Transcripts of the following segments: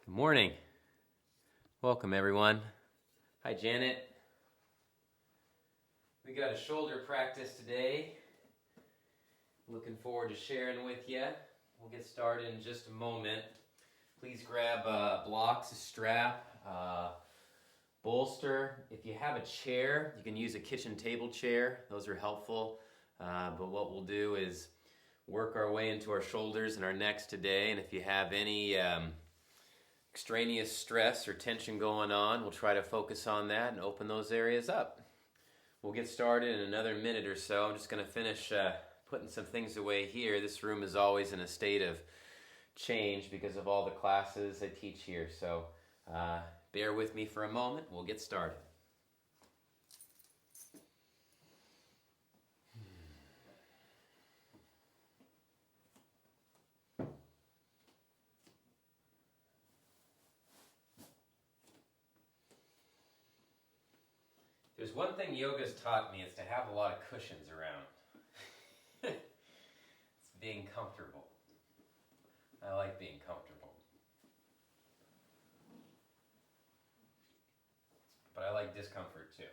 Good morning. Welcome, everyone. Hi, Janet. We got a shoulder practice today. Looking forward to sharing with you. We'll get started in just a moment. Please grab blocks, a strap, bolster. If you have a chair, you can use a kitchen table chair. Those are helpful. But what we'll do is work our way into our shoulders and our necks today. And if you have any extraneous stress or tension going on, we'll try to focus on that and open those areas up. We'll get started in another minute or so. I'm just going to finish putting some things away here. This room is always in a state of change because of all the classes I teach here. So bear with me for a moment. We'll get started. There's one thing yoga's taught me, is to have a lot of cushions around. It's being comfortable. I like being comfortable. But I like discomfort too.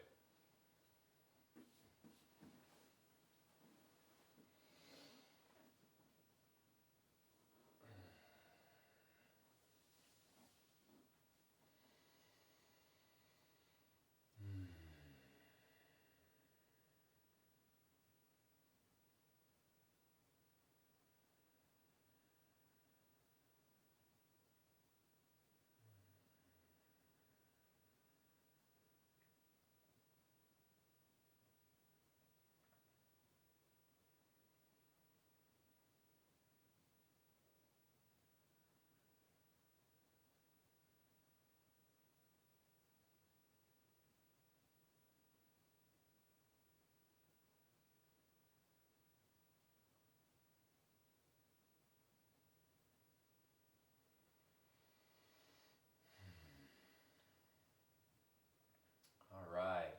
All right.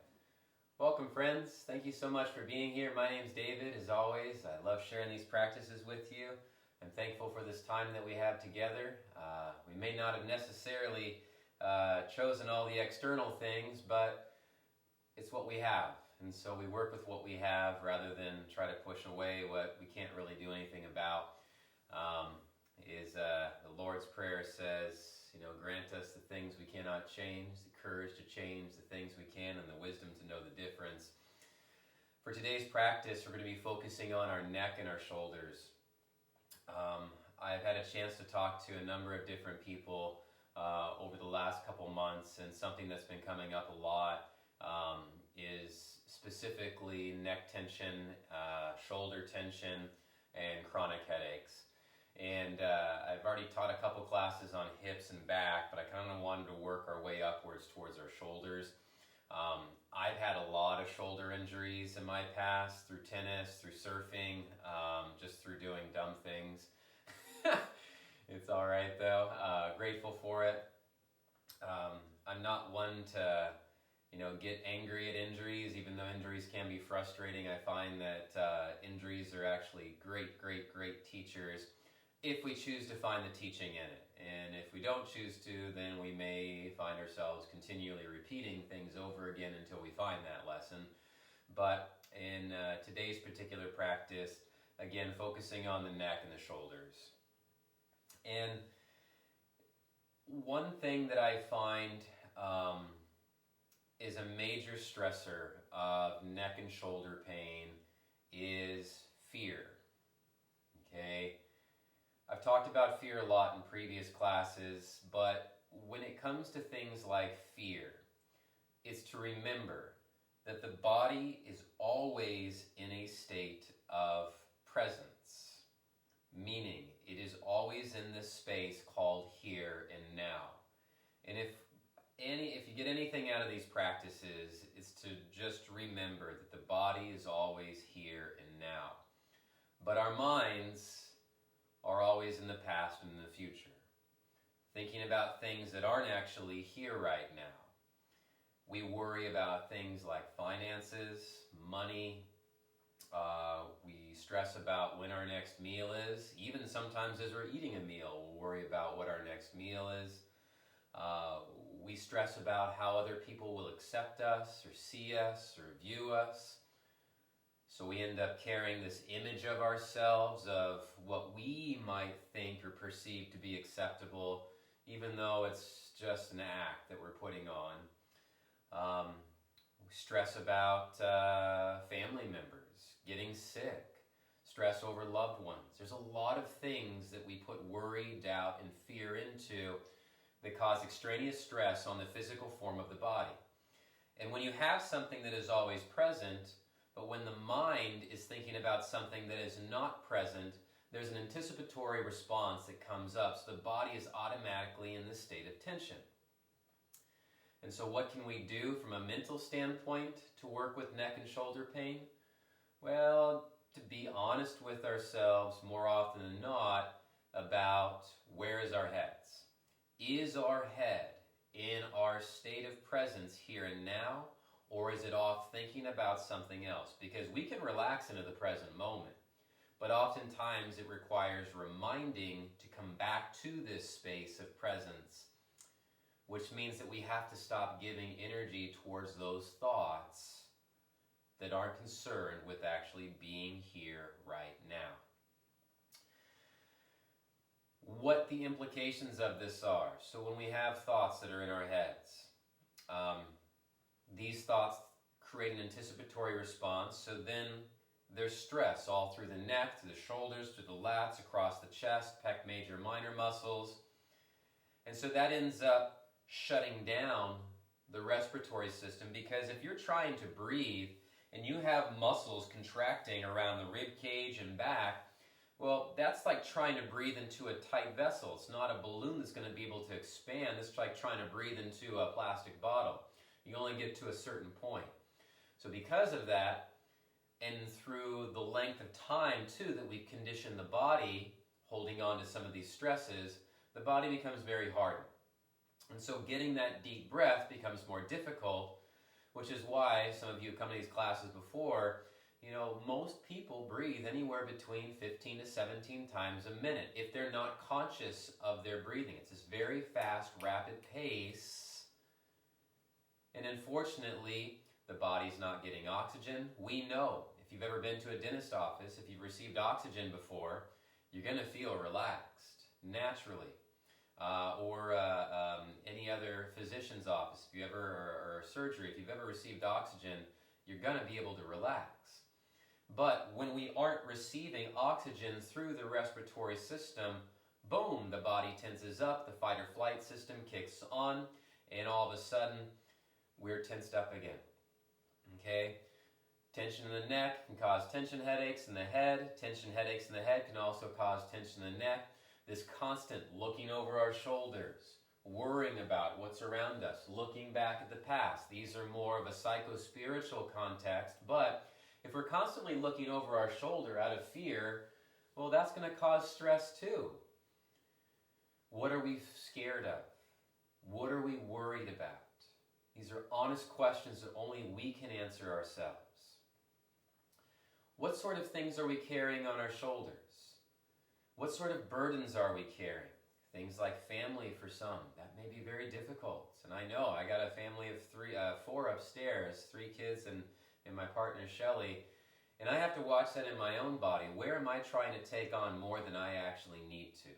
Welcome, friends. Thank you so much for being here. My name's David. As always, I love sharing these practices with you. I'm thankful for this time that we have together. We may not have necessarily chosen all the external things, but it's what we have. And so we work with what we have rather than try to push away what we can't really do anything about. The Lord's Prayer says, grant us the things we cannot change, the courage to change the things we can, and the wisdom to know the difference. For today's practice, we're going to be focusing on our neck and our shoulders. I've had a chance to talk to a number of different people over the last couple months, and something that's been coming up a lot is specifically neck tension, shoulder tension, and chronic headaches. And I've already taught a couple classes on hips and back, but I kind of wanted to work our way upwards towards our shoulders. I've had a lot of shoulder injuries in my past, through tennis, through surfing, just through doing dumb things. It's all right, though. Grateful for it. I'm not one to get angry at injuries, even though injuries can be frustrating. I find that injuries are actually great, great, great teachers if we choose to find the teaching in it. And if we don't choose to, then we may find ourselves continually repeating things over again until we find that lesson. But in today's particular practice, again, focusing on the neck and the shoulders. And one thing that I find is a major stressor of neck and shoulder pain is fear. Okay? I've talked about fear a lot in previous classes, but when it comes to things like fear, it's to remember that the body is always in a state of presence, meaning it is always in this space called here and now. And if you get anything out of these practices, it's to just remember that the body is always here and now. But our minds are always in the past and in the future, thinking about things that aren't actually here right now. We worry about things like finances, money. We stress about when our next meal is. Even sometimes as we're eating a meal, we'll worry about what our next meal is. We stress about how other people will accept us or see us or view us. So we end up carrying this image of ourselves of what we might think or perceive to be acceptable, even though it's just an act that we're putting on. We stress about family members getting sick, stress over loved ones. There's a lot of things that we put worry, doubt, and fear into that cause extraneous stress on the physical form of the body. And when you have something that is always present, but when the mind is thinking about something that is not present, there's an anticipatory response that comes up. So the body is automatically in this state of tension. And so what can we do from a mental standpoint to work with neck and shoulder pain? Well, to be honest with ourselves more often than not about where is our heads. Is our head in our state of presence here and now, or is it off thinking about something else? Because we can relax into the present moment, but oftentimes it requires reminding to come back to this space of presence, which means that we have to stop giving energy towards those thoughts that aren't concerned with actually being here right now. What the implications of this are. So when we have thoughts that are in our heads, these thoughts create an anticipatory response. So then there's stress all through the neck, to the shoulders, to the lats, across the chest, pec major, minor muscles. And so that ends up shutting down the respiratory system, because if you're trying to breathe and you have muscles contracting around the rib cage and back, well, that's like trying to breathe into a tight vessel. It's not a balloon that's going to be able to expand. It's like trying to breathe into a plastic bottle. You only get to a certain point. So because of that, and through the length of time, too, that we've conditioned the body, holding on to some of these stresses, the body becomes very hardened. And so getting that deep breath becomes more difficult, which is why some of you have come to these classes before. Most people breathe anywhere between 15 to 17 times a minute if they're not conscious of their breathing. It's this very fast, rapid pace. And unfortunately, the body's not getting oxygen. We know, if you've ever been to a dentist office, if you've received oxygen before, you're going to feel relaxed, naturally. Or any other physician's office, if you ever, or surgery, if you've ever received oxygen, you're going to be able to relax. But when we aren't receiving oxygen through the respiratory system, boom, the body tenses up, the fight or flight system kicks on, and all of a sudden, we're tensed up again. Okay? Tension in the neck can cause tension headaches in the head. Tension headaches in the head can also cause tension in the neck. This constant looking over our shoulders, worrying about what's around us, looking back at the past. These are more of a psycho-spiritual context, but if we're constantly looking over our shoulder out of fear, well, that's going to cause stress too. What are we scared of? What are we worried about? These are honest questions that only we can answer ourselves. What sort of things are we carrying on our shoulders? What sort of burdens are we carrying? Things like family for some. That may be very difficult. And I know I got a family of four upstairs, 3 kids and my partner Shelly. And I have to watch that in my own body. Where am I trying to take on more than I actually need to?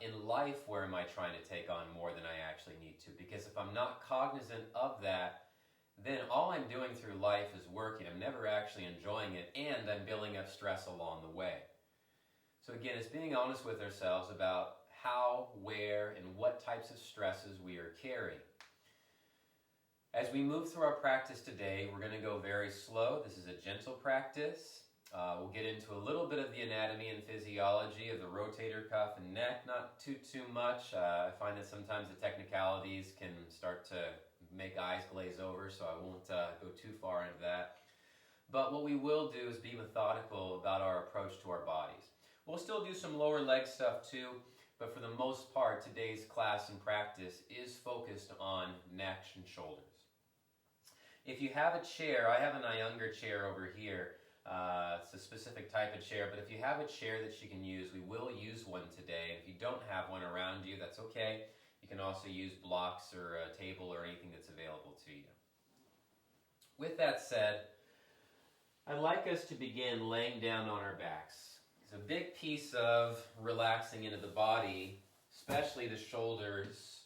In life, where am I trying to take on more than I actually need to? Because if I'm not cognizant of that, then all I'm doing through life is working. I'm never actually enjoying it, and I'm building up stress along the way. So again, it's being honest with ourselves about how, where, and what types of stresses we are carrying. As we move through our practice today, we're going to go very slow. This is a gentle practice. We'll get into a little bit of the anatomy and physiology of the rotator cuff and neck, not too much. I find that sometimes the technicalities can start to make eyes glaze over, so I won't go too far into that. But what we will do is be methodical about our approach to our bodies. We'll still do some lower leg stuff too, but for the most part, today's class and practice is focused on neck and shoulders. If you have a chair, I have an Iyengar chair over here. It's a specific type of chair, but if you have a chair that you can use, we will use one today. If you don't have one around you, that's okay. You can also use blocks or a table or anything that's available to you. With that said, I'd like us to begin laying down on our backs. It's a big piece of relaxing into the body, especially the shoulders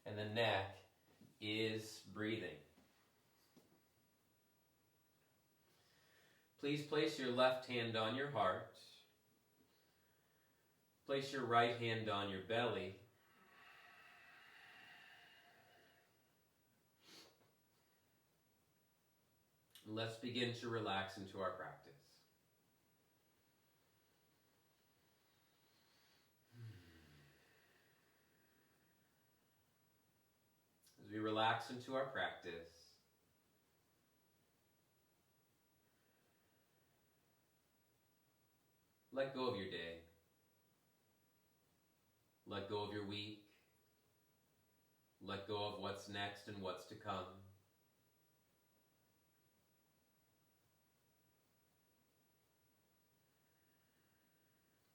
and the neck, is breathing. Please place your left hand on your heart. Place your right hand on your belly. And let's begin to relax into our practice. As we relax into our practice, let go of your day. Let go of your week. Let go of what's next and what's to come.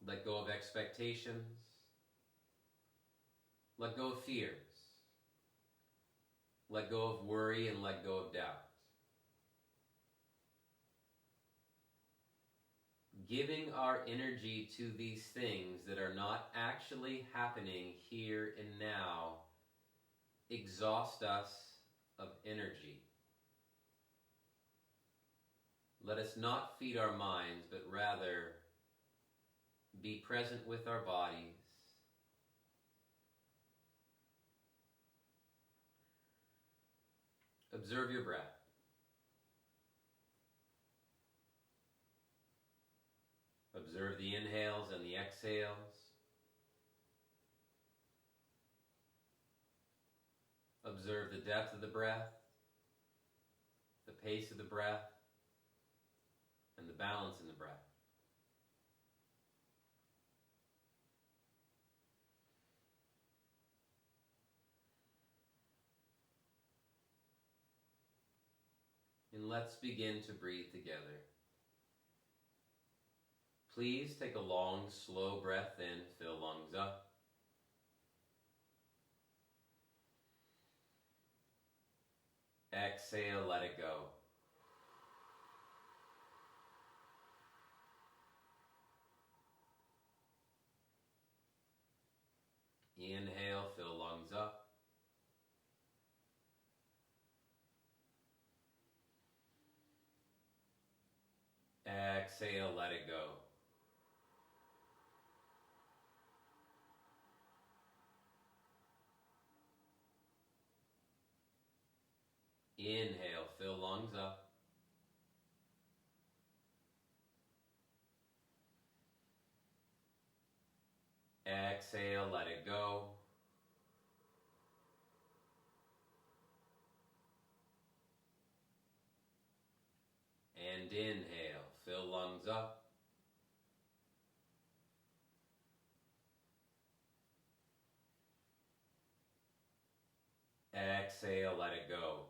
Let go of expectations. Let go of fears. Let go of worry and let go of doubt. Giving our energy to these things that are not actually happening here and now exhaust us of energy. Let us not feed our minds, but rather be present with our bodies. Observe your breath. Observe the inhales and the exhales. Observe the depth of the breath, the pace of the breath, and the balance in the breath. And let's begin to breathe together. Please take a long, slow breath in, fill lungs up. Exhale, let it go. Inhale, fill lungs up. Exhale, let it go. Inhale, fill lungs up. Exhale, let it go. And inhale, fill lungs up. Exhale, let it go.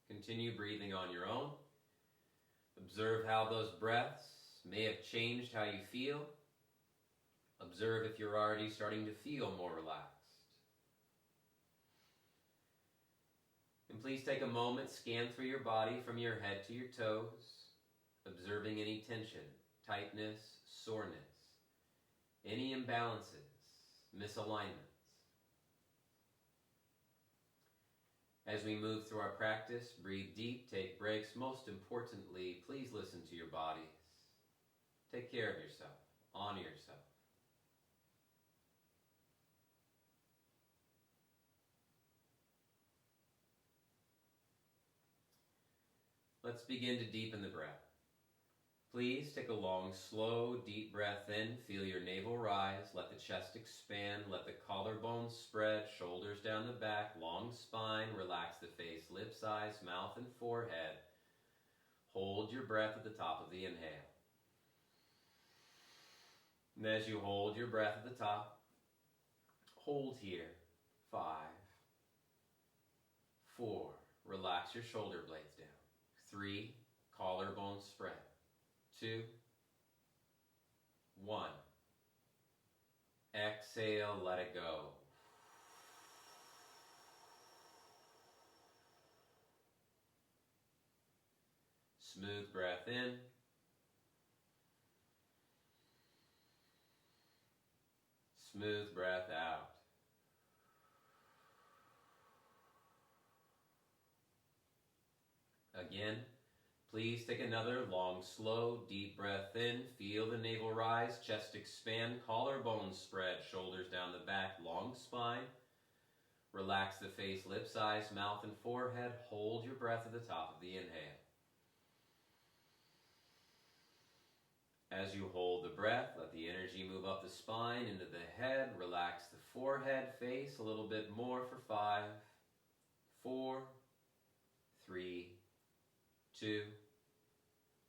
Continue breathing on your own. Observe how those breaths may have changed how you feel. Observe if you're already starting to feel more relaxed. And please take a moment, scan through your body from your head to your toes, observing any tension, tightness, soreness, any imbalances, misalignments. As we move through our practice, breathe deep, take breaks. Most importantly, please listen to your bodies. Take care of yourself. Honor yourself. Let's begin to deepen the breath. Please take a long, slow, deep breath in. Feel your navel rise. Let the chest expand. Let the collarbones spread. Shoulders down the back. Long spine. Relax the face, lips, eyes, mouth, and forehead. Hold your breath at the top of the inhale. And as you hold your breath at the top, hold here. 5, 4. Relax your shoulder blades down. 3. collarbone spread. 2, 1. Exhale, let it go. Smooth breath in. Smooth breath out. Again, please take another long, slow, deep breath in. Feel the navel rise, chest expand, collarbones spread, shoulders down the back, long spine. Relax the face, lips, eyes, mouth, and forehead. Hold your breath at the top of the inhale. As you hold the breath, let the energy move up the spine, into the head. Relax the forehead, face a little bit more for 5, 4, 3, 2,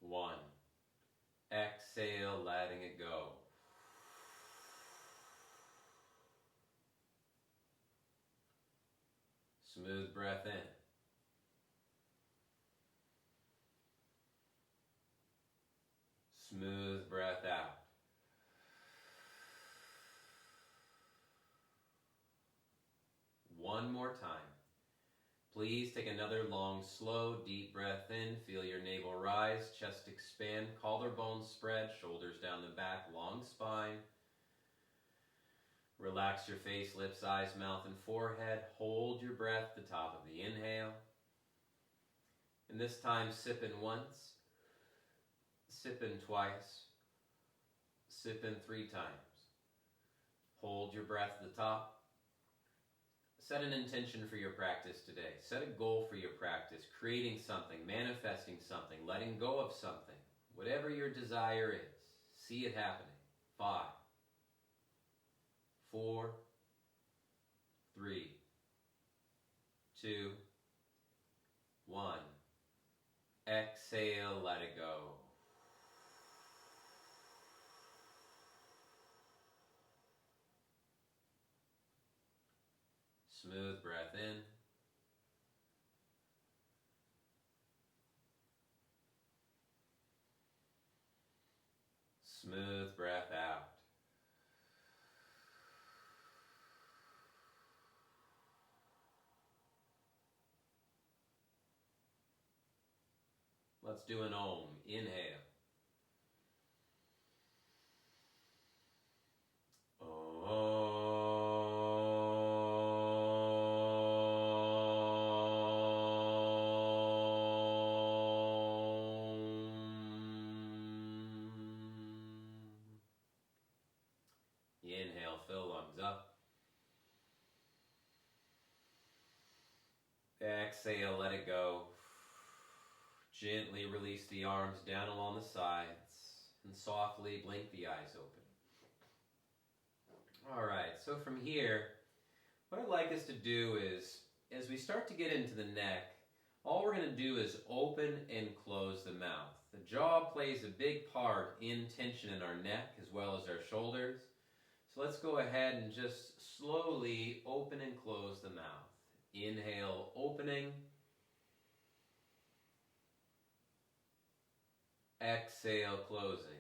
1. Exhale, letting it go. Smooth breath in. Smooth breath out. One more time. Please take another long, slow, deep breath in. Feel your navel rise, chest expand, collarbones spread, shoulders down the back, long spine. Relax your face, lips, eyes, mouth, and forehead. Hold your breath at the top of the inhale. And this time, sip in once, sip in twice, sip in 3 times. Hold your breath at the top. Set an intention for your practice today. Set a goal for your practice, creating something, manifesting something, letting go of something. Whatever your desire is, see it happening. 5, 4, 3, 2, 1. Exhale, let it go. Smooth breath in. Smooth breath out. Let's do an Om. Inhale. Inhale, fill lungs up. Exhale, let it go. Gently release the arms down along the sides and softly blink the eyes open. Alright, so from here, what I'd like us to do is, as we start to get into the neck, all we're going to do is open and close the mouth. The jaw plays a big part in tension in our neck as well as our shoulders. So let's go ahead and just slowly open and close the mouth. Inhale, opening. Exhale, closing.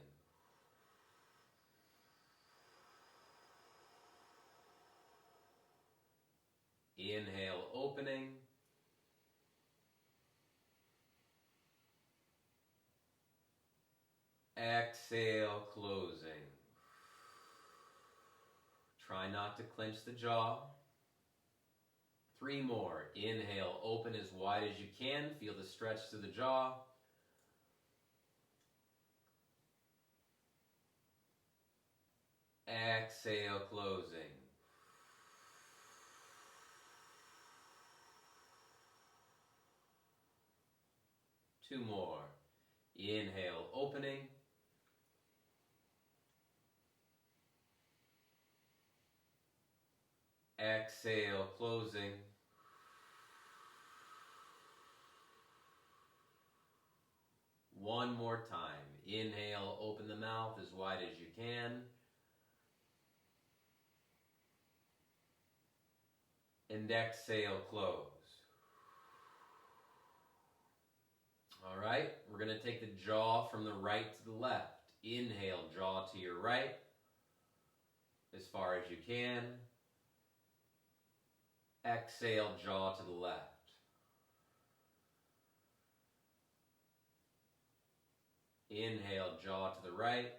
Inhale, opening. Exhale, closing. Try not to clench the jaw. 3 more. Inhale, open as wide as you can. Feel the stretch to the jaw. Exhale, closing. Two more. Inhale, opening. Exhale, closing. One more time. Inhale, open the mouth as wide as you can. And exhale, close. All right? We're going to take the jaw from the right to the left. Inhale, jaw to your right, as far as you can. Exhale, jaw to the left. Inhale, jaw to the right,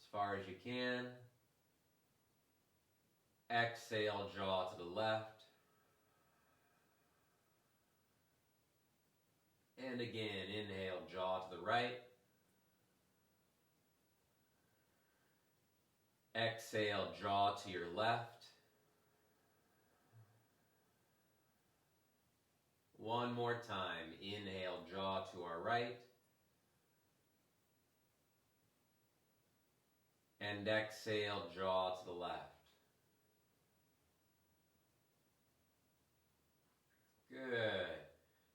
as far as you can. Exhale, jaw to the left. And again, inhale, jaw to the right. Exhale, jaw to your left. One more time. Inhale, jaw to our right. And exhale, jaw to the left. Good.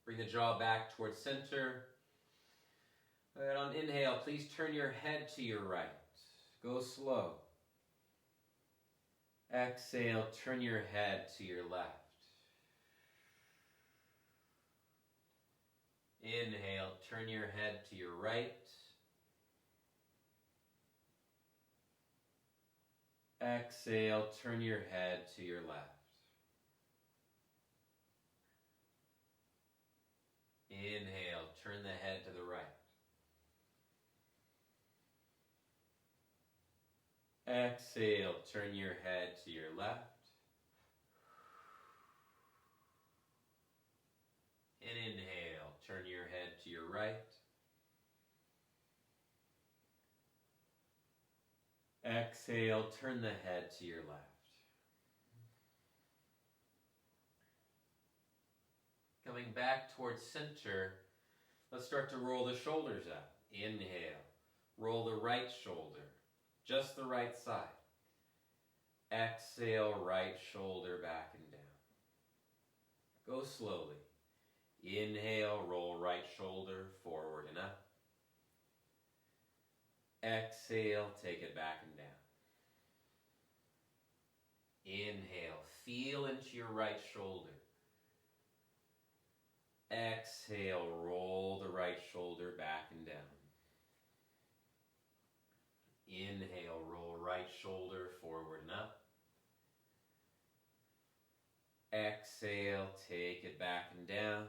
Bring the jaw back towards center. And on inhale, please turn your head to your right. Go slow. Exhale, turn your head to your left. Inhale, turn your head to your right. Exhale, turn your head to your left. Inhale, turn the head to the right. Exhale, turn your head to your left. And inhale, turn your head to your right. Exhale, turn the head to your left. Coming back towards center, let's start to roll the shoulders out. Inhale, roll the right shoulder, just the right side. Exhale, right shoulder back and down. Go slowly. Inhale, roll right shoulder forward and up. Exhale, take it back and down. Inhale, feel into your right shoulder. Exhale, roll the right shoulder back and down. Inhale, roll right shoulder forward and up. Exhale, take it back and down.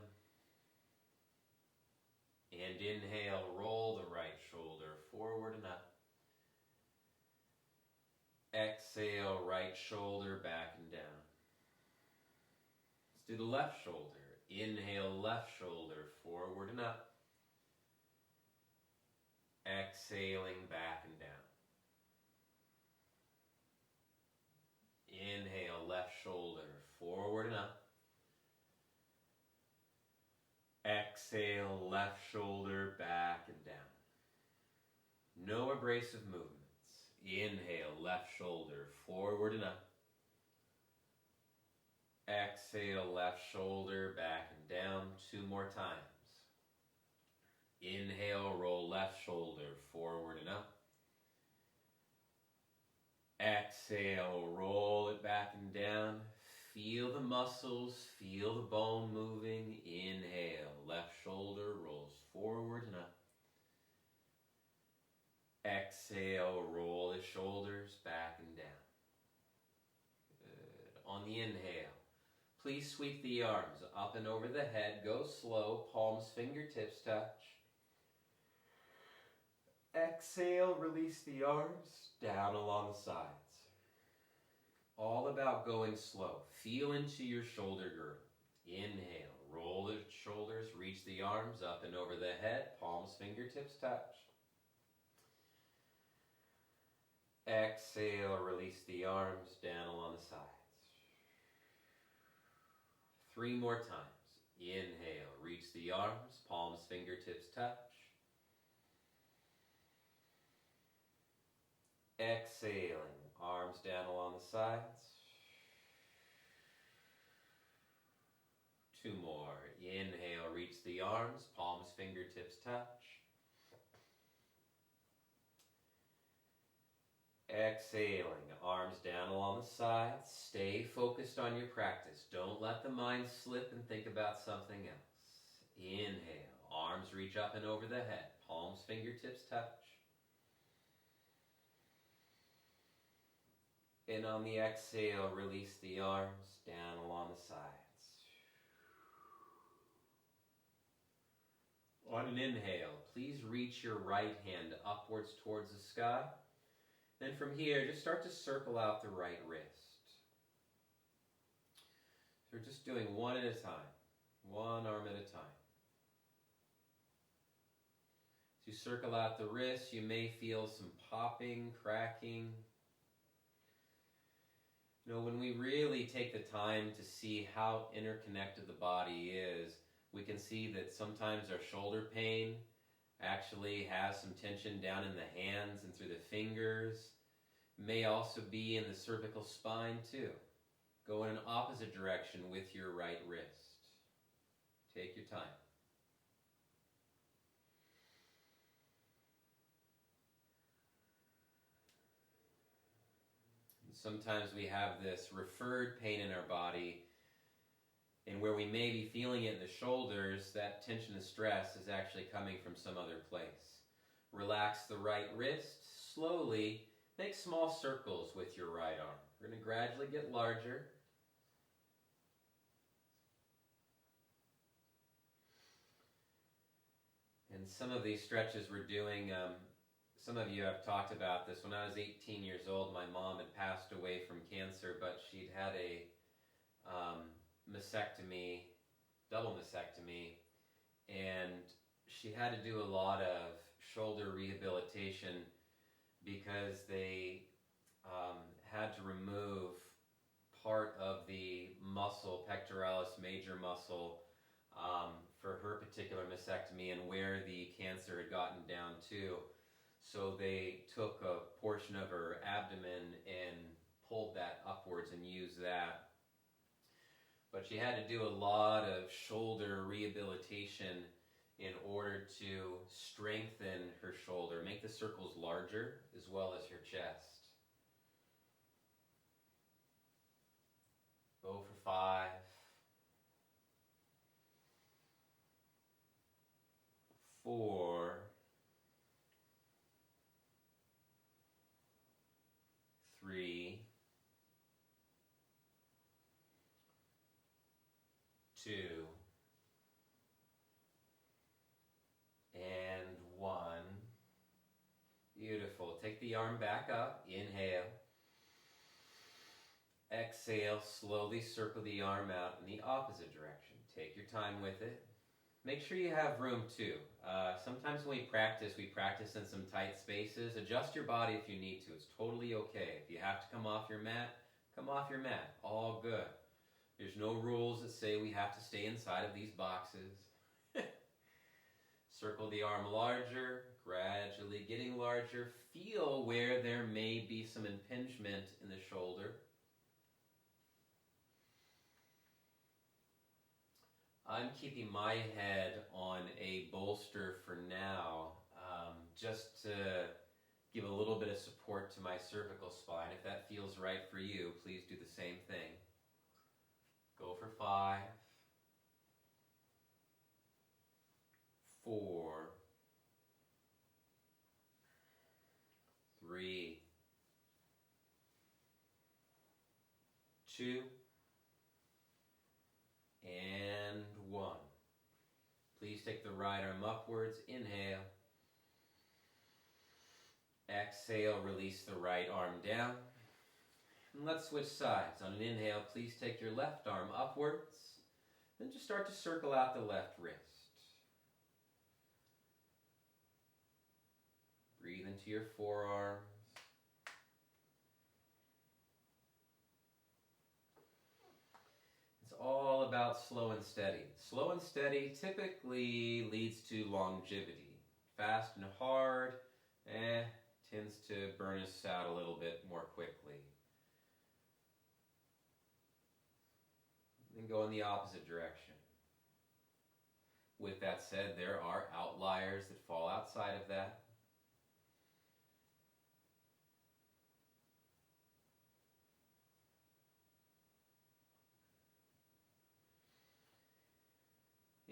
And inhale, roll the right shoulder forward and up. Exhale, right shoulder back and down. Let's do the left shoulder. Inhale, left shoulder forward and up. Exhaling back and down. Inhale, left shoulder forward and up. Exhale, left shoulder back and down. No abrasive movements. Inhale, left shoulder forward and up. Exhale, left shoulder back and down. 2 more times. Inhale, roll left shoulder forward and up. Exhale, roll it back and down. Feel the muscles, feel the bone moving. Inhale, left shoulder rolls forward and up. Exhale, roll the shoulders back and down. Good. On the inhale, please sweep the arms up and over the head. Go slow, palms, fingertips touch. Exhale, release the arms down along the sides. All about going slow. Feel into your shoulder girdle. Inhale, roll the shoulders, reach the arms up and over the head, palms, fingertips touch. Exhale, release the arms down along the sides. 3 more times. Inhale, reach the arms, palms, fingertips touch. Exhaling, arms down along the sides. 2 more. Inhale, reach the arms, palms, fingertips touch. Exhaling, arms down along the sides. Stay focused on your practice. Don't let the mind slip and think about something else. Inhale, arms reach up and over the head, palms, fingertips touch. And on the exhale, release the arms down along the sides. On an inhale, please reach your right hand upwards towards the sky. Then from here, just start to circle out the right wrist. So we're just doing one at a time, one arm at a time. As you circle out the wrist, you may feel some popping, cracking. You know, when we really take the time to see how interconnected the body is, we can see that sometimes our shoulder pain actually has some tension down in the hands and through the fingers. May also be in the cervical spine too. Go in an opposite direction with your right wrist. Take your time. Sometimes we have this referred pain in our body, and where we may be feeling it in the shoulders, that tension and stress is actually coming from some other place. Relax the right wrist, slowly make small circles with your right arm. We're going to gradually get larger. And some of these stretches we're doing, some of you have talked about this. When I was 18 years old, my mom had passed away from cancer, but she'd had a mastectomy, double mastectomy, and she had to do a lot of shoulder rehabilitation because they had to remove part of the muscle, pectoralis major muscle, for her particular mastectomy and where the cancer had gotten down to. So they took a portion of her abdomen and pulled that upwards and used that. But she had to do a lot of shoulder rehabilitation in order to strengthen her shoulder, make the circles larger as well as her chest. Go for 5. 4. 3. 2. And 1. Beautiful. Take the arm back up. Inhale. Exhale. Slowly circle the arm out in the opposite direction. Take your time with it. Make sure you have room too. Sometimes when we practice in some tight spaces. Adjust your body if you need to. It's totally okay. If you have to come off your mat, come off your mat. All good. There's no rules that say we have to stay inside of these boxes. Circle the arm larger, gradually getting larger. Feel where there may be some impingement in the shoulder. I'm keeping my head on a bolster for now, just to give a little bit of support to my cervical spine. If that feels right for you, please do the same thing. Go for 5, 4, 3, 2, and 1. Please take the right arm upwards. Inhale. Exhale, release the right arm down. And let's switch sides. On an inhale, please take your left arm upwards. Then just start to circle out the left wrist. Breathe into your forearms. It's all about slow and steady. Slow and steady typically leads to longevity. Fast and hard, tends to burn us out a little bit more quickly. Then go in the opposite direction. With that said, there are outliers that fall outside of that.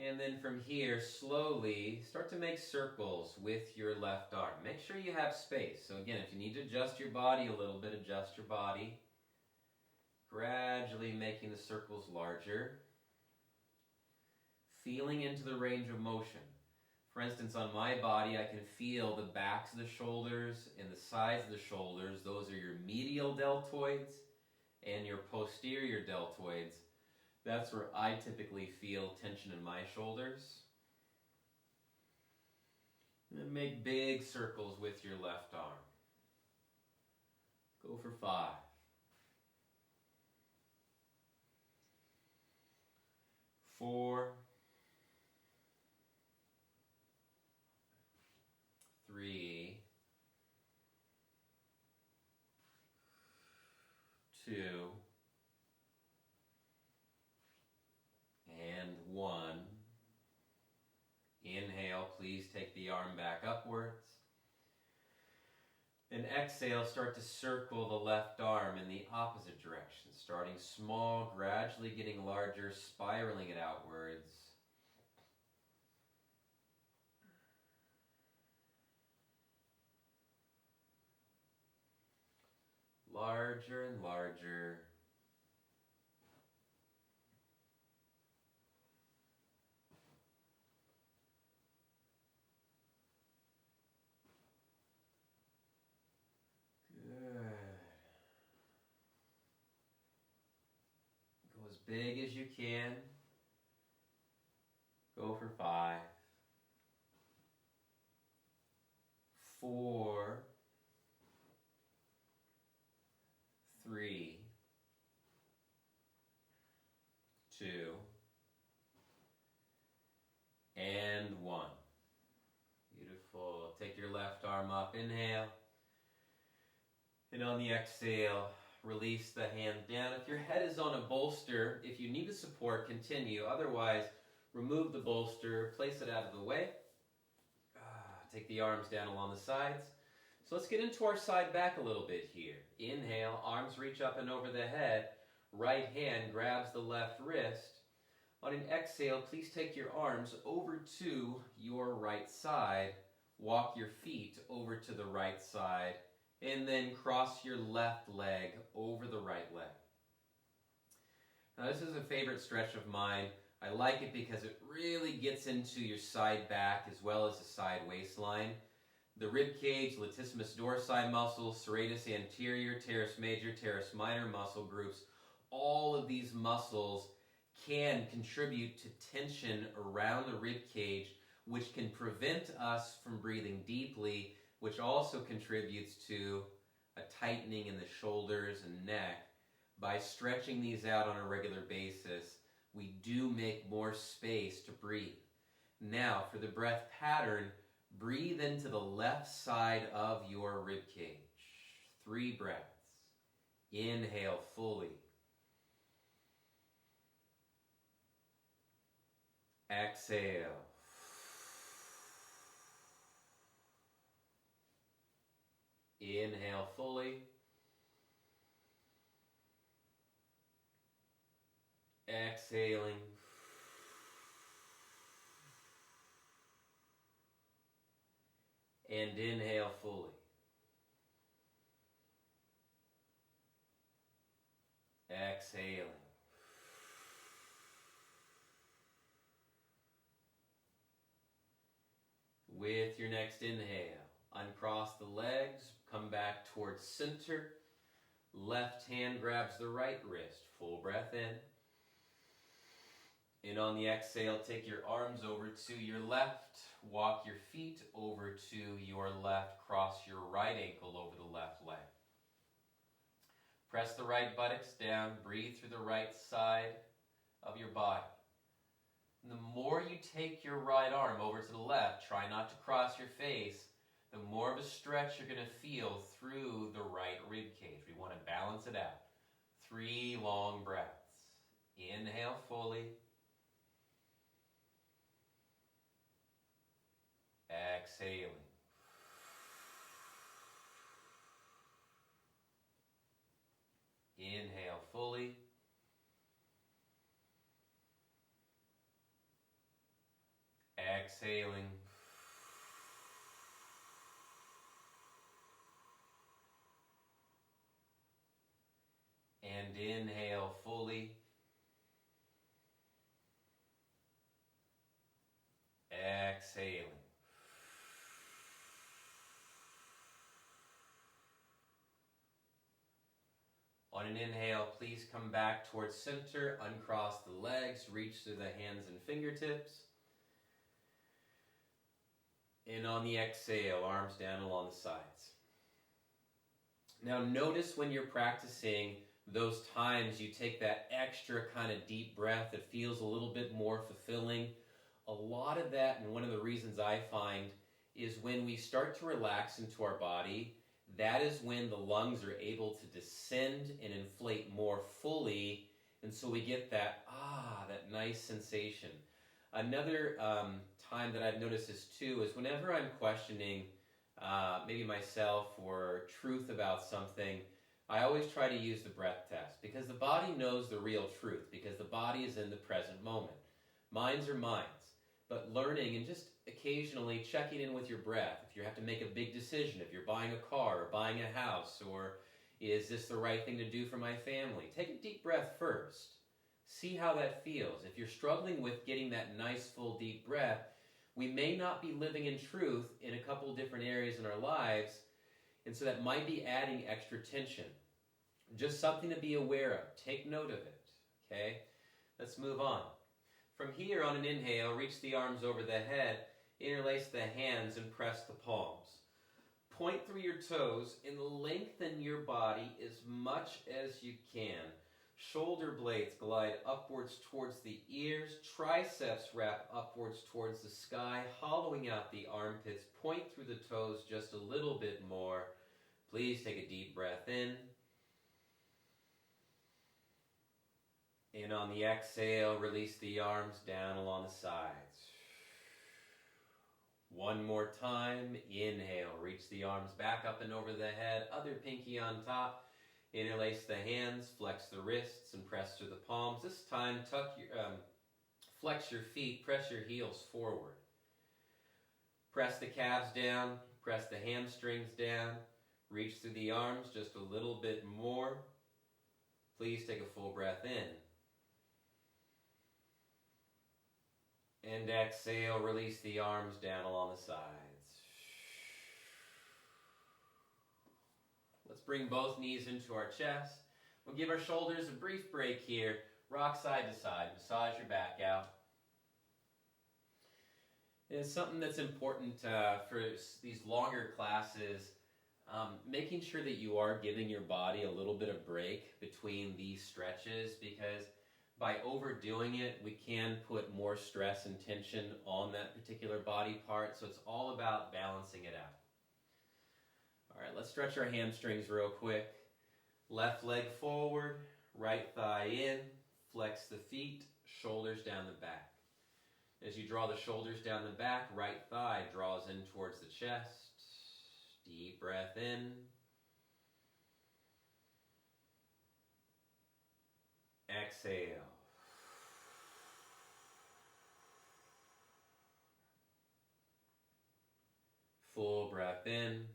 And then from here, slowly start to make circles with your left arm. Make sure you have space. So again, if you need to adjust your body a little bit, adjust your body. Gradually making the circles larger. Feeling into the range of motion. For instance, on my body, I can feel the backs of the shoulders and the sides of the shoulders. Those are your medial deltoids and your posterior deltoids. That's where I typically feel tension in my shoulders. And then make big circles with your left arm. Go for 5. 4. 3. 2. And 1. Inhale, please take the arm back upwards. And exhale, start to circle the left arm in the opposite direction. Starting small, gradually getting larger, spiraling it outwards. Larger and larger. Big as you can. Go for 5. 4. 3. 2. And 1. Beautiful. Take your left arm up. Inhale. And on the exhale, release the hand down. If your head is on a bolster, if you need to support, continue. Otherwise, remove the bolster, place it out of the way. Take the arms down along the sides. So let's get into our side back a little bit here. Inhale, arms reach up and over the head. Right hand grabs the left wrist. On an exhale, please take your arms over to your right side. Walk your feet over to the right side. And then cross your left leg over the right leg. Now this is a favorite stretch of mine. I like it because it really gets into your side back as well as the side waistline. The rib cage, latissimus dorsi muscles, serratus anterior, teres major, teres minor muscle groups, all of these muscles can contribute to tension around the rib cage, which can prevent us from breathing deeply, which also contributes to a tightening in the shoulders and neck. By stretching these out on a regular basis, we do make more space to breathe. Now, for the breath pattern, breathe into the left side of your rib cage. 3 breaths. Inhale fully. Exhale. Inhale fully. Exhaling. And inhale fully. Exhaling. With your next inhale, uncross the legs, come back towards center. Left hand grabs the right wrist. Full breath in. And on the exhale, take your arms over to your left. Walk your feet over to your left. Cross your right ankle over the left leg. Press the right buttocks down. Breathe through the right side of your body. And the more you take your right arm over to the left, try not to cross your face, the more of a stretch you're going to feel through the right rib cage. We want to balance it out. 3 long breaths. Inhale fully. Exhaling. Inhale fully. Exhaling. And inhale fully. Exhaling. On an inhale, please come back towards center, uncross the legs, reach through the hands and fingertips. And on the exhale, arms down along the sides. Now notice when you're practicing those times you take that extra kind of deep breath that feels a little bit more fulfilling. A lot of that, and one of the reasons I find, is when we start to relax into our body, that is when the lungs are able to descend and inflate more fully, and so we get that nice sensation. Another time that I've noticed this too is whenever I'm questioning maybe myself or truth about something, I always try to use the breath test, because the body knows the real truth, because the body is in the present moment. Minds are minds, but learning and just occasionally checking in with your breath. If you have to make a big decision, if you're buying a car or buying a house, or is this the right thing to do for my family? Take a deep breath first. See how that feels. If you're struggling with getting that nice full deep breath, we may not be living in truth in a couple different areas in our lives, and so that might be adding extra tension. Just something to be aware of. Take note of it, okay? Let's move on. From here, on an inhale, reach the arms over the head, interlace the hands and press the palms. Point through your toes and lengthen your body as much as you can. Shoulder blades glide upwards towards the ears. Triceps wrap upwards towards the sky, hollowing out the armpits. Point through the toes just a little bit more. Please take a deep breath in. And on the exhale, release the arms down along the sides. One more time. Inhale, reach the arms back up and over the head. Other pinky on top. Interlace the hands, flex the wrists, and press through the palms. This time, flex your feet, press your heels forward. Press the calves down, press the hamstrings down. Reach through the arms just a little bit more. Please take a full breath in. And exhale, release the arms down along the sides. Let's bring both knees into our chest. We'll give our shoulders a brief break here. Rock side to side. Massage your back out. It's something that's important for these longer classes, making sure that you are giving your body a little bit of break between these stretches, because by overdoing it, we can put more stress and tension on that particular body part. So it's all about balancing it out. All right, let's stretch our hamstrings real quick. Left leg forward, right thigh in, flex the feet, shoulders down the back. As you draw the shoulders down the back, right thigh draws in towards the chest. Deep breath in. Exhale. Full breath in.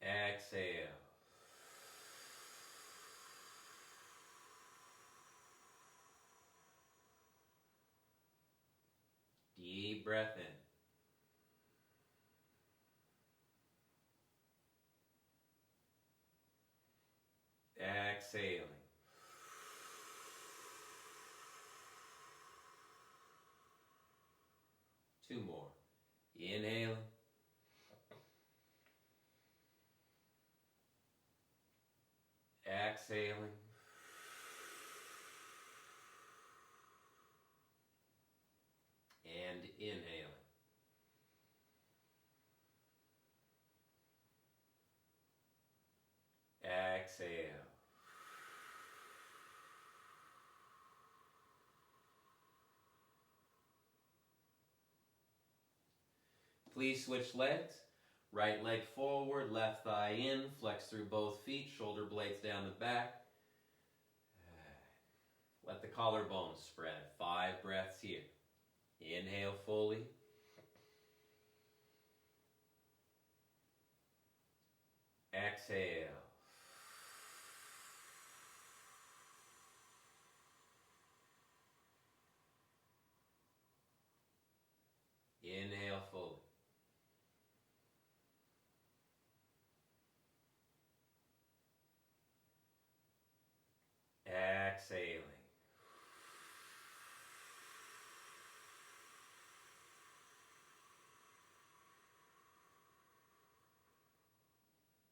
Exhale. Deep breath in. Exhaling. Two more. Inhaling. Exhaling. And inhaling. Exhale. Please switch legs. Right leg forward, left thigh in, flex through both feet, shoulder blades down the back. Let the collarbones spread. 5 breaths here. Inhale fully. Exhale. Inhale fully. Exhaling.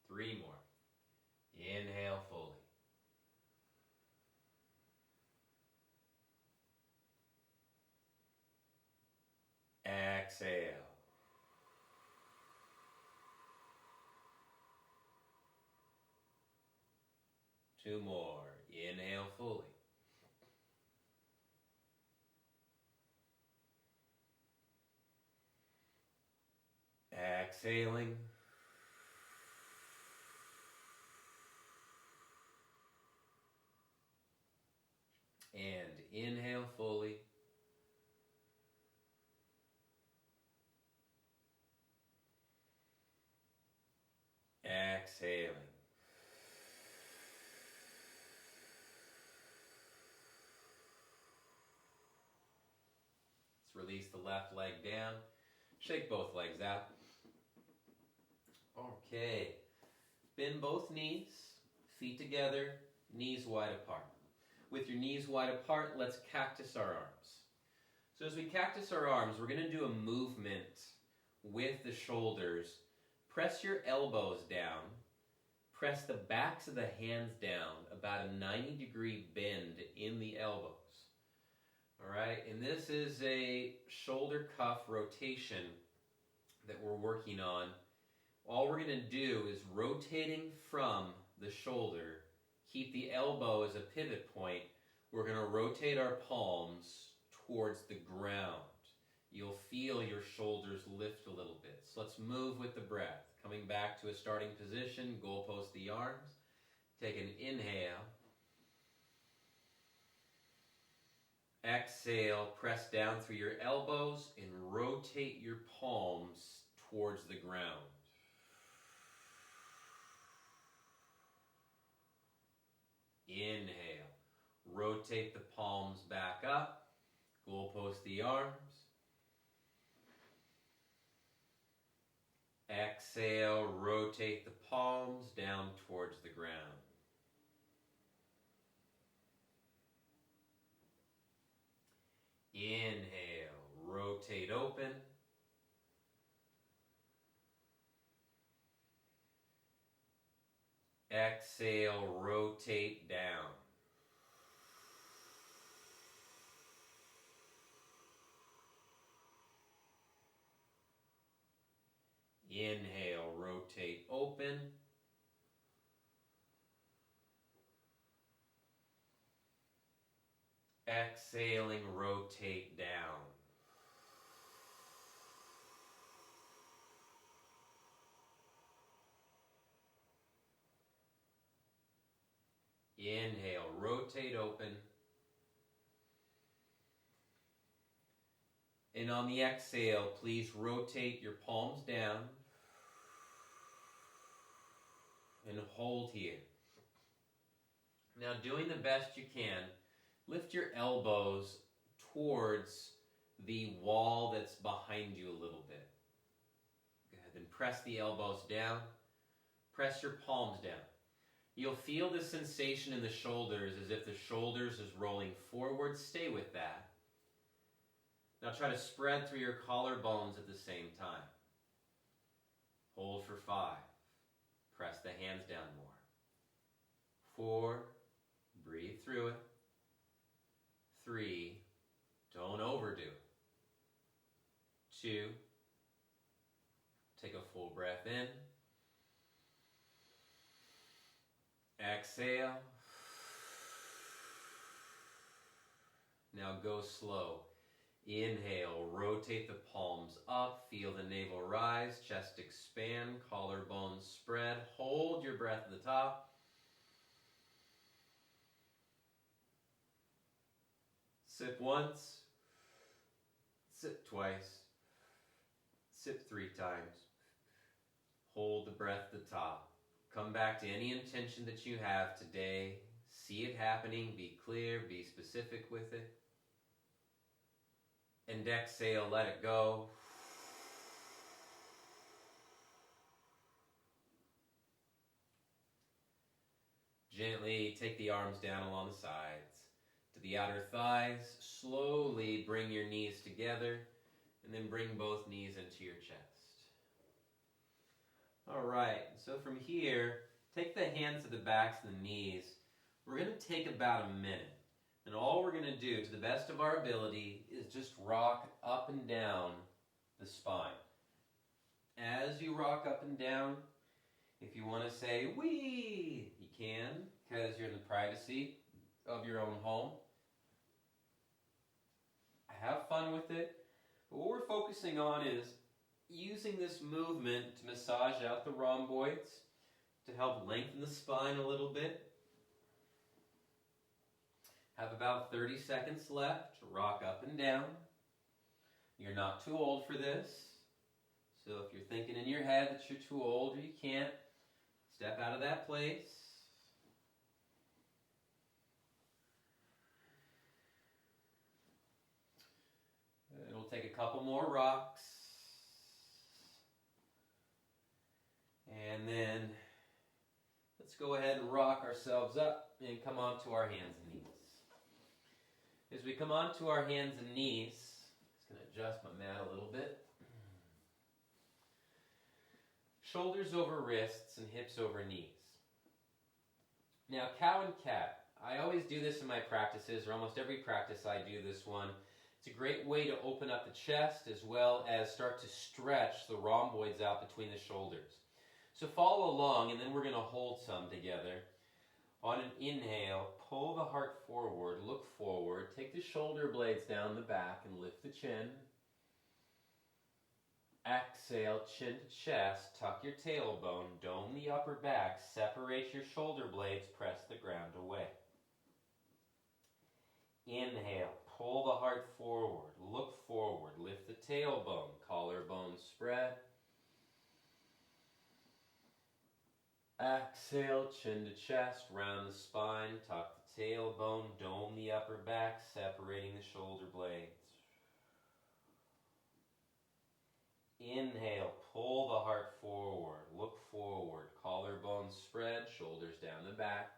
Three more. Inhale fully. Exhale. Two more. Inhale fully. Exhaling. And inhale fully. Exhaling. Let's release the left leg down. Shake both legs out. Okay. Bend both knees, feet together, knees wide apart. With your knees wide apart, let's cactus our arms. So as we cactus our arms, we're going to do a movement with the shoulders. Press your elbows down. Press the backs of the hands down, about a 90-degree bend in the elbows. All right, and this is a shoulder cuff rotation that we're working on. All we're going to do is rotating from the shoulder, keep the elbow as a pivot point. We're going to rotate our palms towards the ground. You'll feel your shoulders lift a little bit. So let's move with the breath. Coming back to a starting position, goalpost the arms. Take an inhale. Exhale, press down through your elbows and rotate your palms towards the ground. Inhale, rotate the palms back up, goalpost the arms. Exhale, rotate the palms down towards the ground. Inhale, rotate open. Exhale, rotate down. Inhale, rotate open. Exhaling, rotate down. Inhale, rotate open. And on the exhale, please rotate your palms down and hold here. Now, doing the best you can, lift your elbows towards the wall that's behind you a little bit. Go ahead and press the elbows down. Press your palms down. You'll feel the sensation in the shoulders as if the shoulders is rolling forward. Stay with that. Now try to spread through your collarbones at the same time. Hold for 5. Press the hands down more. 4. Breathe through it. 3. Don't overdo it. 2. Take a full breath in. Exhale. Now go slow. Inhale, rotate the palms up, feel the navel rise, chest expand, collarbones spread. Hold your breath at the top. Sip once, sip twice, sip 3 times. Hold the breath at the top. Come back to any intention that you have today. See it happening, be clear, be specific with it. And exhale, let it go. Gently take the arms down along the sides to the outer thighs. Slowly bring your knees together and then bring both knees into your chest. All right, so from here, take the hands to the backs of the knees. We're going to take about a minute. And all we're going to do, to the best of our ability, is just rock up and down the spine. As you rock up and down, if you want to say, wee, you can, because you're in the privacy of your own home. Have fun with it. But what we're focusing on is using this movement to massage out the rhomboids, to help lengthen the spine a little bit. Have about 30 seconds left to rock up and down. You're not too old for this. So if you're thinking in your head that you're too old or you can't, step out of that place. It'll take a couple more rocks. And then let's go ahead and rock ourselves up and come onto our hands and knees. As we come onto our hands and knees, I'm just going to adjust my mat a little bit. Shoulders over wrists and hips over knees. Now, cow and cat. I always do this in my practices, or almost every practice I do this one. It's a great way to open up the chest as well as start to stretch the rhomboids out between the shoulders. So follow along, and then we're going to hold some together. On an inhale, pull the heart forward, look forward, take the shoulder blades down the back and lift the chin. Exhale, chin to chest, tuck your tailbone, dome the upper back, separate your shoulder blades, press the ground away. Inhale, pull the heart forward, look forward, lift the tailbone, collarbone spread. Exhale, chin to chest, round the spine, tuck the tailbone, dome the upper back, separating the shoulder blades. Inhale, pull the heart forward, look forward, collarbone spread, shoulders down the back.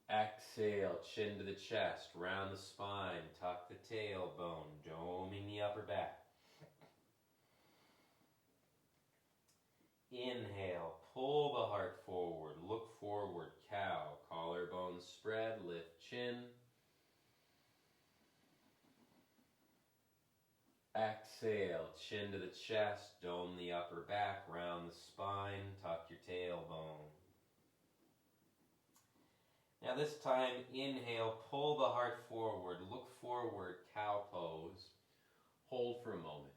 Exhale, chin to the chest, round the spine, tuck the tailbone, doming the upper back. Inhale, pull the heart forward, look forward, cow, collarbone spread, lift chin. Exhale, chin to the chest, dome the upper back, round the spine, tuck your tailbone. Now this time, inhale, pull the heart forward, look forward, cow pose. Hold for a moment.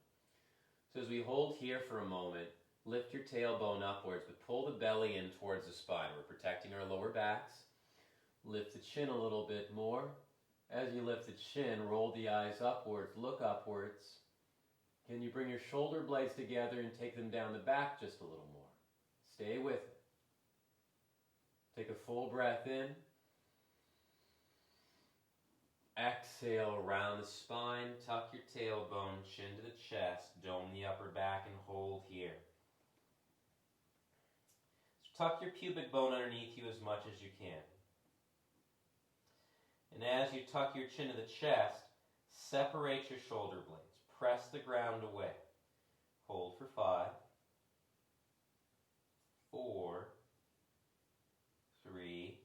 So as we hold here for a moment, lift your tailbone upwards, but pull the belly in towards the spine. We're protecting our lower backs. Lift the chin a little bit more. As you lift the chin, roll the eyes upwards, look upwards. Can you bring your shoulder blades together and take them down the back just a little more? Stay with it. Take a full breath in. Exhale, round the spine, tuck your tailbone, chin to the chest, dome the upper back and hold here. So tuck your pubic bone underneath you as much as you can. And as you tuck your chin to the chest, separate your shoulder blades. Press the ground away. Hold for 5, 4, 3,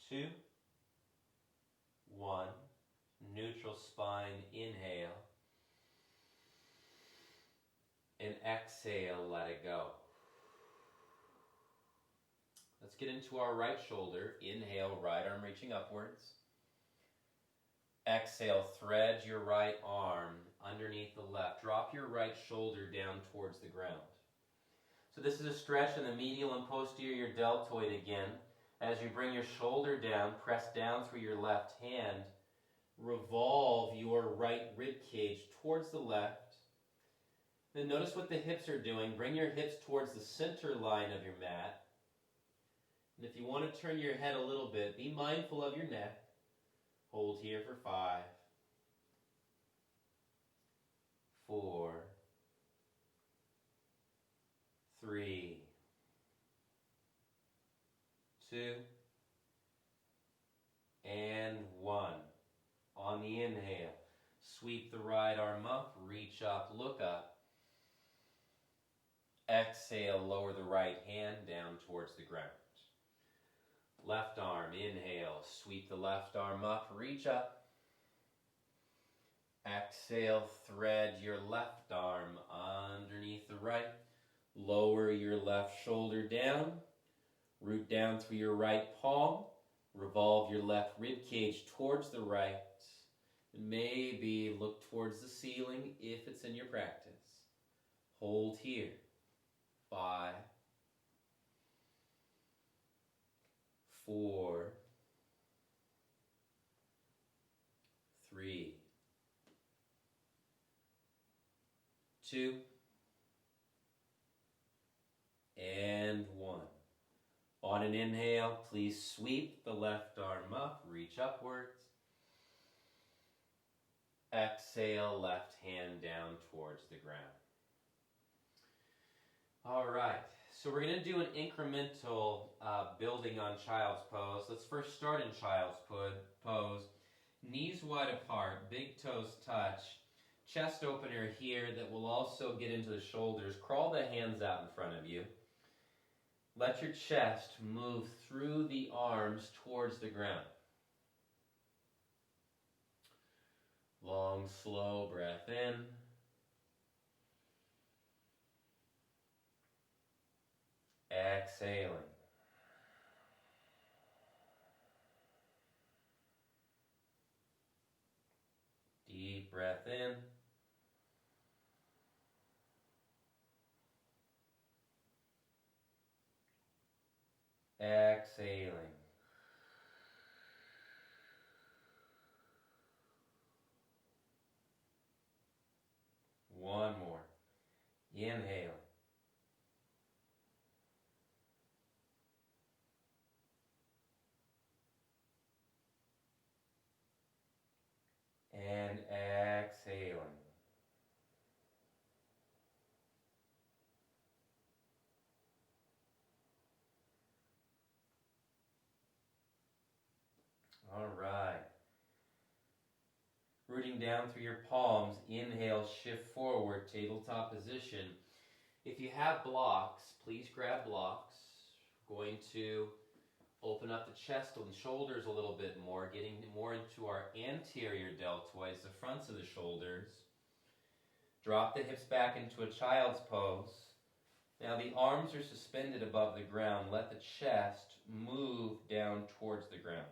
2, 1. Neutral spine, inhale. And exhale, let it go. Let's get into our right shoulder. Inhale, right arm reaching upwards. Exhale, thread your right arm underneath the left. Drop your right shoulder down towards the ground. So this is a stretch in the medial and posterior deltoid again. As you bring your shoulder down, press down through your left hand, revolve your right rib cage towards the left. Then notice what the hips are doing. Bring your hips towards the center line of your mat. And if you want to turn your head a little bit, be mindful of your neck. Hold here for 5, 4, 3, 2, and 1. On the inhale, sweep the right arm up, reach up, look up. Exhale, lower the right hand down towards the ground. Left arm, inhale, sweep the left arm up, reach up. Exhale, thread your left arm underneath the right. Lower your left shoulder down. Root down through your right palm. Revolve your left rib cage towards the right. Maybe look towards the ceiling if it's in your practice. Hold here. 5, 4, 3, 2, and 1. On an inhale, please sweep the left arm up, reach upwards. Exhale, left hand down towards the ground. All right, so we're going to do an incremental building on child's pose. Let's first start in child's pose. Knees wide apart, big toes touch, chest opener here that will also get into the shoulders. Crawl the hands out in front of you. Let your chest move through the arms towards the ground. Long, slow breath in. Exhaling. Deep breath in. Exhaling. One more. Inhale. And exhaling. All right. Rooting down through your palms, inhale, shift forward, tabletop position. If you have blocks, please grab blocks. We're going to open up the chest and shoulders a little bit more, getting more into our anterior deltoids, the fronts of the shoulders. Drop the hips back into a child's pose. Now the arms are suspended above the ground. Let the chest move down towards the ground.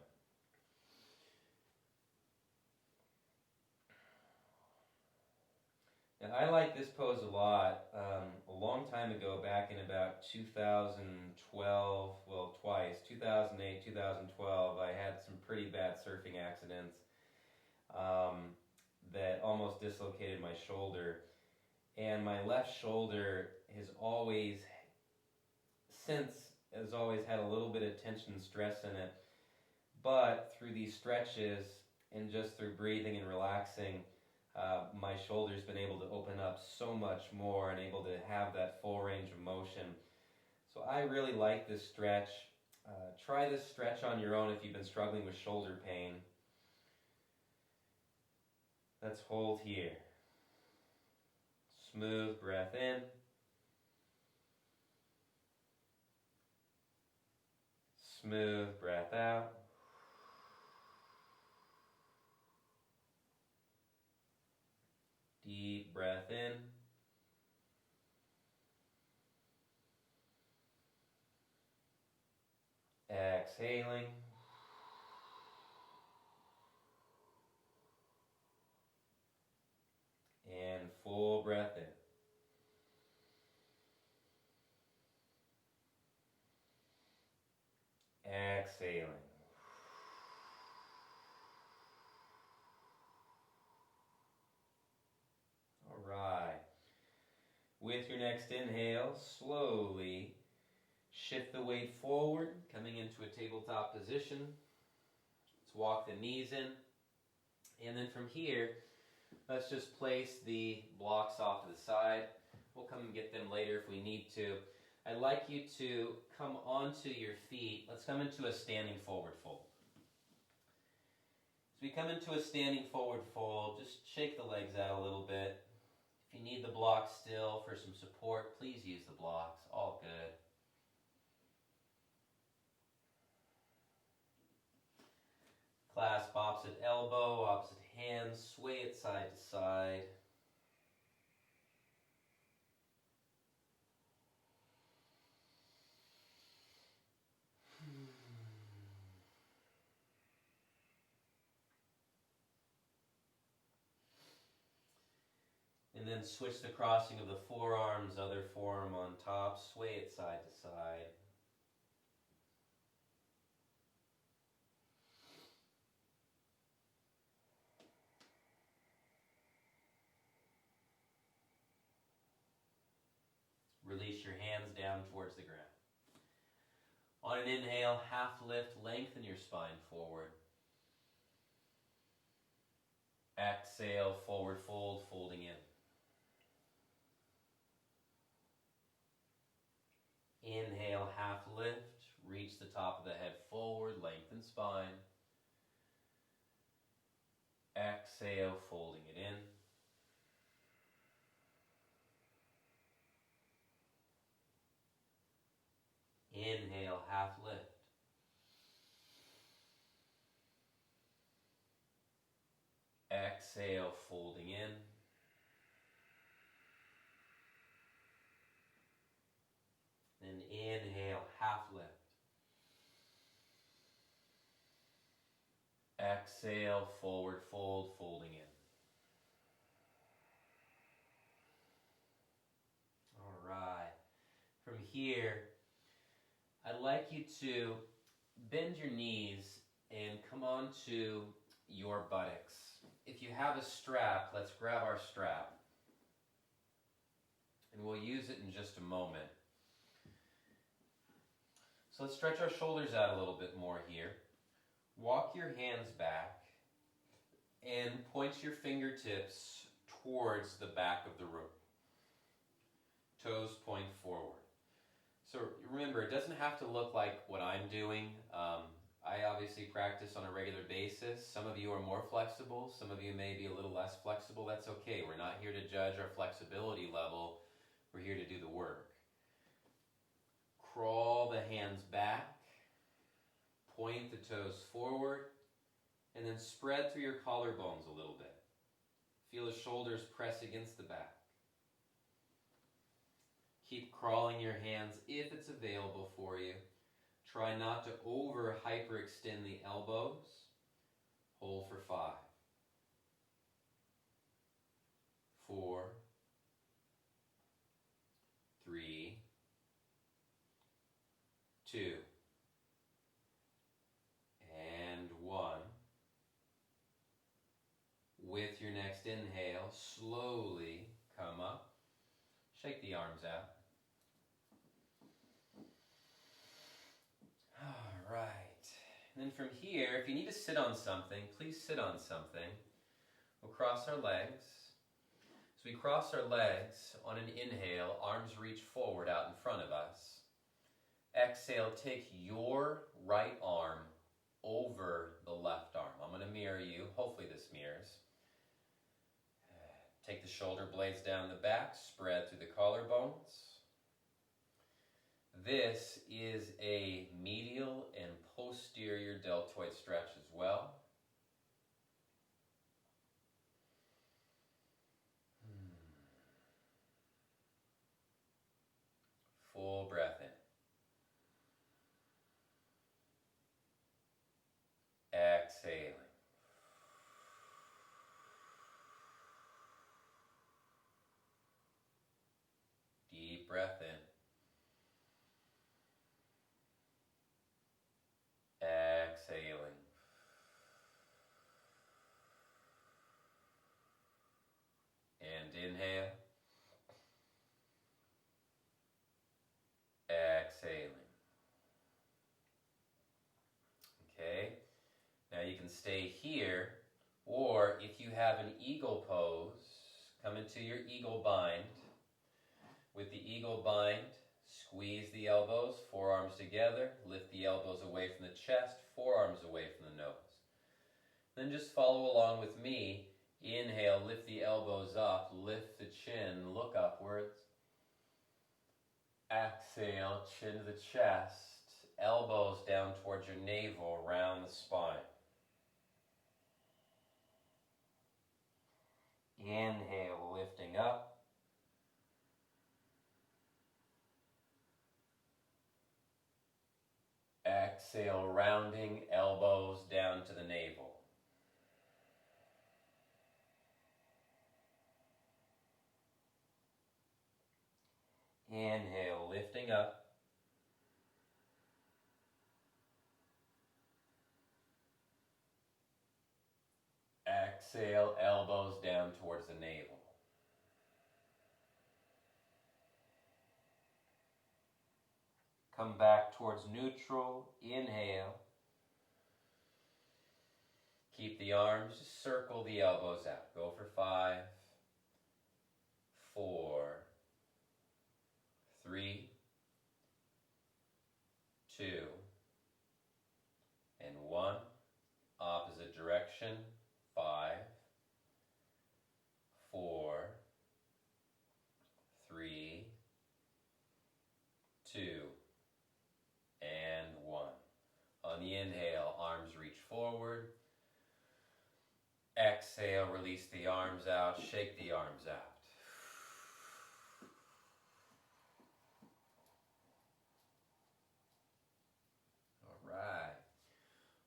Now, I like this pose a lot. A long time ago, back in about 2012, well, twice, 2008, 2012, I had some pretty bad surfing accidents that almost dislocated my shoulder. And my left shoulder has always had a little bit of tension and stress in it. But through these stretches and just through breathing and relaxing, my shoulder's been able to open up so much more and able to have that full range of motion. So I really like this stretch. Try this stretch on your own if you've been struggling with shoulder pain. Let's hold here. Smooth breath in. Smooth breath out. Deep breath in. Exhaling. And full breath in. exhaling. All right. With your next inhale, slowly shift the weight forward, coming into a tabletop position. Let's walk the knees in. And then from here, let's just place the blocks off to the side. We'll come and get them later if we need to. I'd like you to come onto your feet. Let's come into a standing forward fold. As we come into a standing forward fold, just shake the legs out a little bit. If you need the blocks still for some support, please use the blocks. All good. Clasp opposite elbow, opposite hand, sway it side to side. And then switch the crossing of the forearms, other forearm on top, sway it side to side. Release your hands down towards the ground. On an inhale, half lift, lengthen your spine forward. Exhale, forward fold, folding in. Inhale, half lift, reach the top of the head forward, lengthen spine. Exhale, folding it in. Inhale, half lift. Exhale, folding in. Then inhale, half lift. Exhale, forward fold, folding in. All right. From here, I'd like you to bend your knees and come onto your buttocks. If you have a strap, let's grab our strap. And we'll use it in just a moment. So let's stretch our shoulders out a little bit more here. Walk your hands back and point your fingertips towards the back of the room. Toes point forward. So remember, it doesn't have to look like what I'm doing. I obviously practice on a regular basis. Some of you are more flexible. Some of you may be a little less flexible. That's okay. We're not here to judge our flexibility level. We're here to do the work. Crawl the hands back. Point the toes forward. And then spread through your collarbones a little bit. Feel the shoulders press against the back. Keep crawling your hands if it's available for you. Try not to hyperextend the elbows. Hold for 5, 4, 3, 2, and 1. With your next inhale, slowly come up. Shake the arms out. All right. And then from here, if you need to sit on something, please sit on something. We'll cross our legs. As we cross our legs, on an inhale, arms reach forward out in front of us. Exhale, take your right arm over the left arm. I'm going to mirror you. Hopefully this mirrors. Take the shoulder blades down the back, spread through the collarbones. This is a medial and posterior deltoid stretch as well. Full breath in. Exhaling. Deep breath in. inhale. Exhaling. Okay, now you can stay here, or if you have an eagle pose, come into your eagle bind. With the eagle bind, squeeze the elbows, forearms together, lift the elbows away from the chest, forearms away from the nose. Then just follow along with me. Inhale, lift the elbows up, lift the chin, look upwards. Exhale, chin to the chest, elbows down towards your navel, round the spine. Inhale, lifting up. Exhale, rounding, elbows down to the navel. Inhale, lifting up. Exhale, elbows down towards the navel. Come back towards neutral. Inhale. Keep the arms, just circle the elbows out. Go for 5, 4, 3, 2, and 1. Opposite direction. 5, 4, 3, 2, and 1. On the inhale, arms reach forward. Exhale, release the arms out, shake the arms out. All right.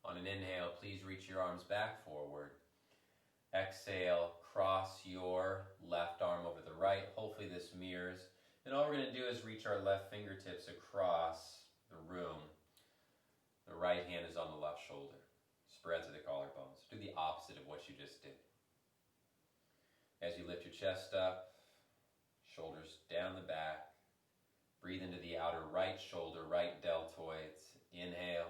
On an inhale, please reach your arms back forward. Exhale, cross your left arm over the right. Hopefully this mirrors. And all we're going to do is reach our left fingertips across the room. The right hand is on the left shoulder. Spread to the collarbones. Do the opposite of what you just did. As you lift your chest up, shoulders down the back. Breathe into the outer right shoulder, right deltoids. Inhale.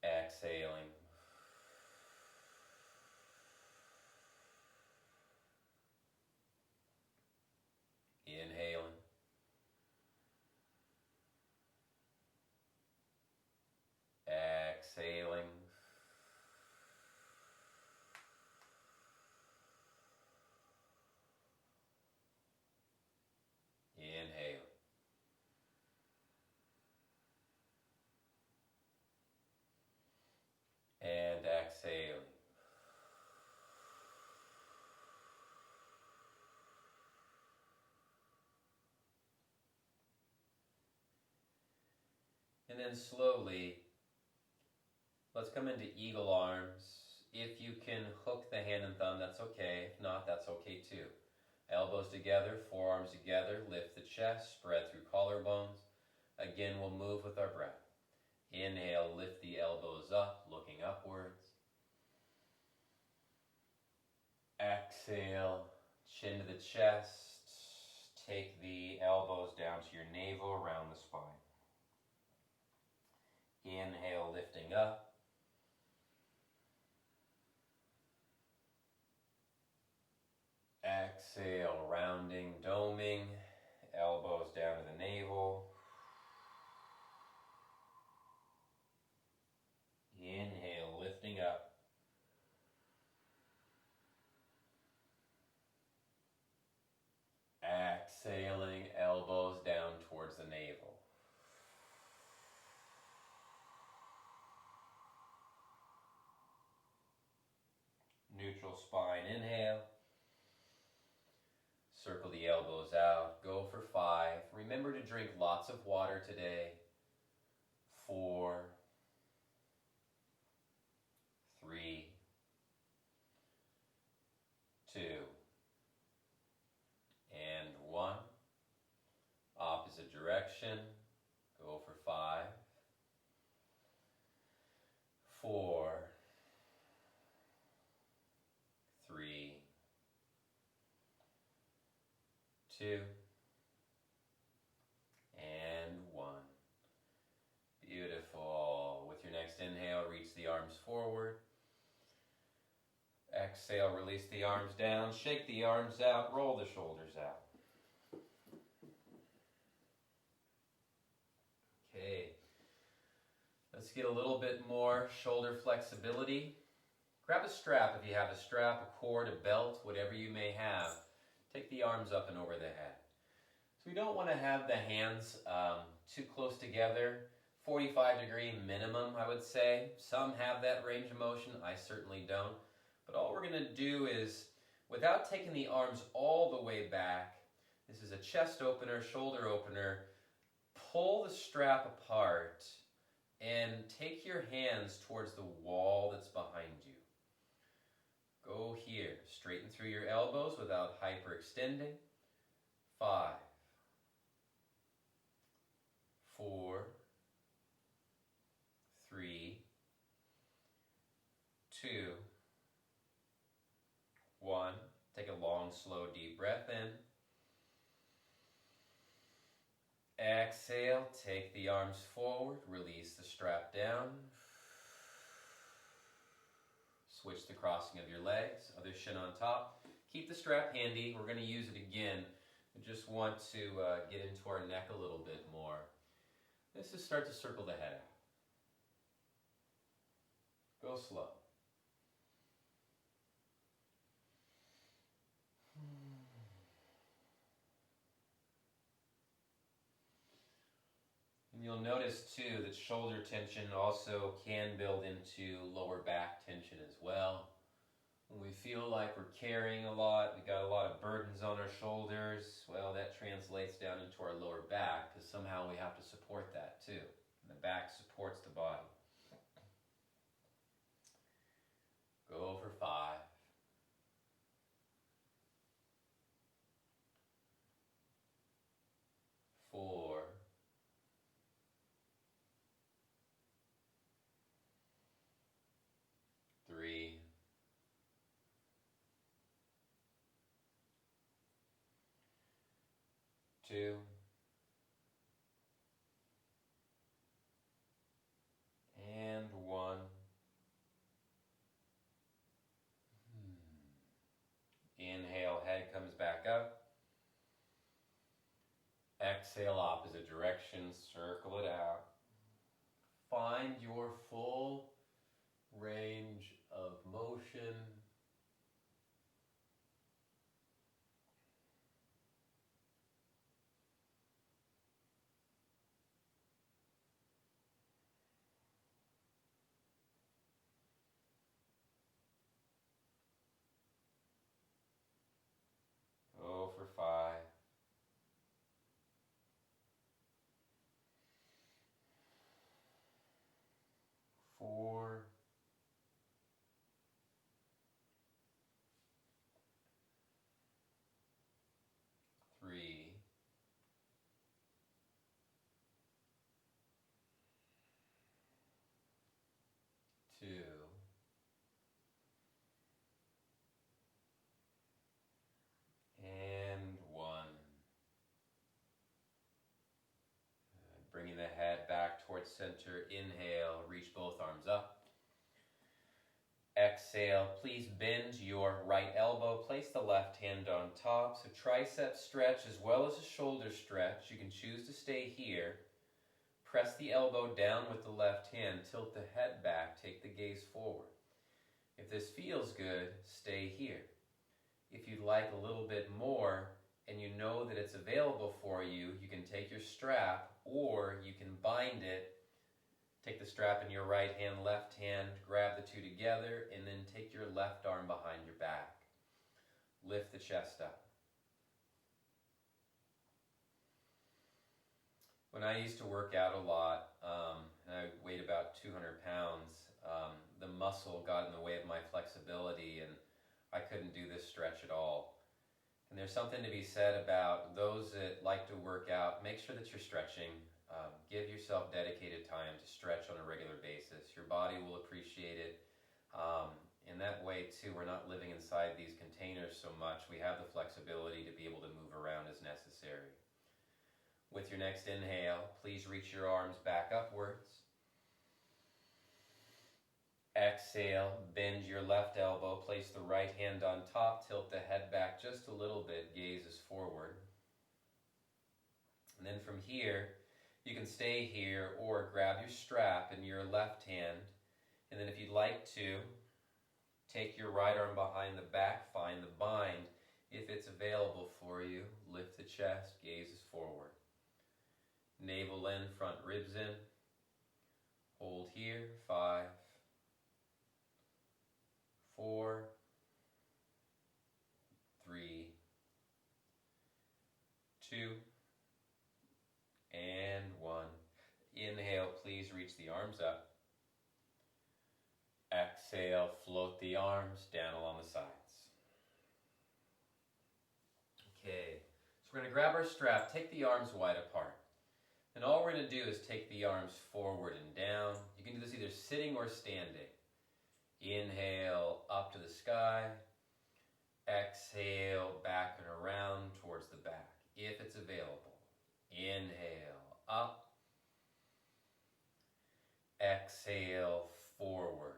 Exhaling. Inhaling. Exhaling. Inhale. And exhaling. And then slowly, let's come into eagle arms. If you can hook the hand and thumb, that's okay. If not, that's okay too. Elbows together, forearms together, lift the chest, spread through collarbones. Again, we'll move with our breath. Inhale, lift the elbows up, looking upwards. Exhale, chin to the chest. Take the elbows down to your navel, around the spine. Inhale, lifting up. Exhale, rounding, doming, elbows down to the navel. Inhale, lifting up. Exhaling, elbows down towards the navel. Neutral spine, inhale. Circle the elbows out. Go for 5. Remember to drink lots of water today. 4, 3, 2, and 1. Opposite direction. Go for 5, 4, 2, and 1. Beautiful. With your next inhale, reach the arms forward. Exhale, release the arms down, shake the arms out, roll the shoulders out. Okay, let's get a little bit more shoulder flexibility. Grab a strap if you have a strap, a cord, a belt, whatever you may have. Take the arms up and over the head. So we don't want to have the hands too close together. 45-degree minimum, I would say. Some have that range of motion. I certainly don't. But all we're going to do is, without taking the arms all the way back, this is a chest opener, shoulder opener, pull the strap apart and take your hands towards the wall that's behind you. Go here. Straighten through your elbows without hyperextending. 5, 4, 3, 2, 1. Take a long, slow, deep breath in. Exhale, take the arms forward, release the strap down. Switch the crossing of your legs, other shin on top. Keep the strap handy. We're going to use it again. We just want to get into our neck a little bit more. Let's just start to circle the head out. Go slow. And you'll notice too that shoulder tension also can build into lower back tension as well. When we feel like we're carrying a lot, we got a lot of burdens on our shoulders, well, that translates down into our lower back because somehow we have to support that too. And the back supports the body. Go for 5. 4. 3. 2. And 1. Inhale, head comes back up. Exhale, opposite direction, circle it out. Find your full range of motion. Go for 5. 4. 3. 2. And 1. Bringing the head back towards center. Inhale, reach both arms up. Exhale, please bend your right elbow. Place the left hand on top. So tricep stretch as well as a shoulder stretch. You can choose to stay here. Press the elbow down with the left hand. Tilt the head back. Take the gaze forward. If this feels good, stay here. If you'd like a little bit more and you know that it's available for you, you can take your strap or you can bind it. Take the strap in your right hand, left hand, grab the two together, and then take your left arm behind your back. Lift the chest up. When I used to work out a lot, and I weighed about 200 pounds, the muscle got in the way of my flexibility, and I couldn't do this stretch at all. And there's something to be said about those that like to work out. Make sure that you're stretching. Give yourself dedicated time to stretch on a regular basis. Your body will appreciate it. In that way too, we're not living inside these containers so much. We have the flexibility to be able to move around as necessary. With your next inhale, please reach your arms back upwards. Exhale, bend your left elbow, place the right hand on top, tilt the head back just a little bit, gaze is forward. And then from here, you can stay here or grab your strap in your left hand. And then if you'd like to, take your right arm behind the back, find the bind. If it's available for you, lift the chest, gaze is forward. Navel in, front ribs in. Hold here, 5, 4, 3, 2, and 1. Inhale, please reach the arms up. Exhale, float the arms down along the sides. Okay, so we're going to grab our strap, take the arms wide apart. And all we're going to do is take the arms forward and down. You can do this either sitting or standing. Inhale, up to the sky. Exhale, back and around towards the back, if it's available. Inhale, up. Exhale, forward.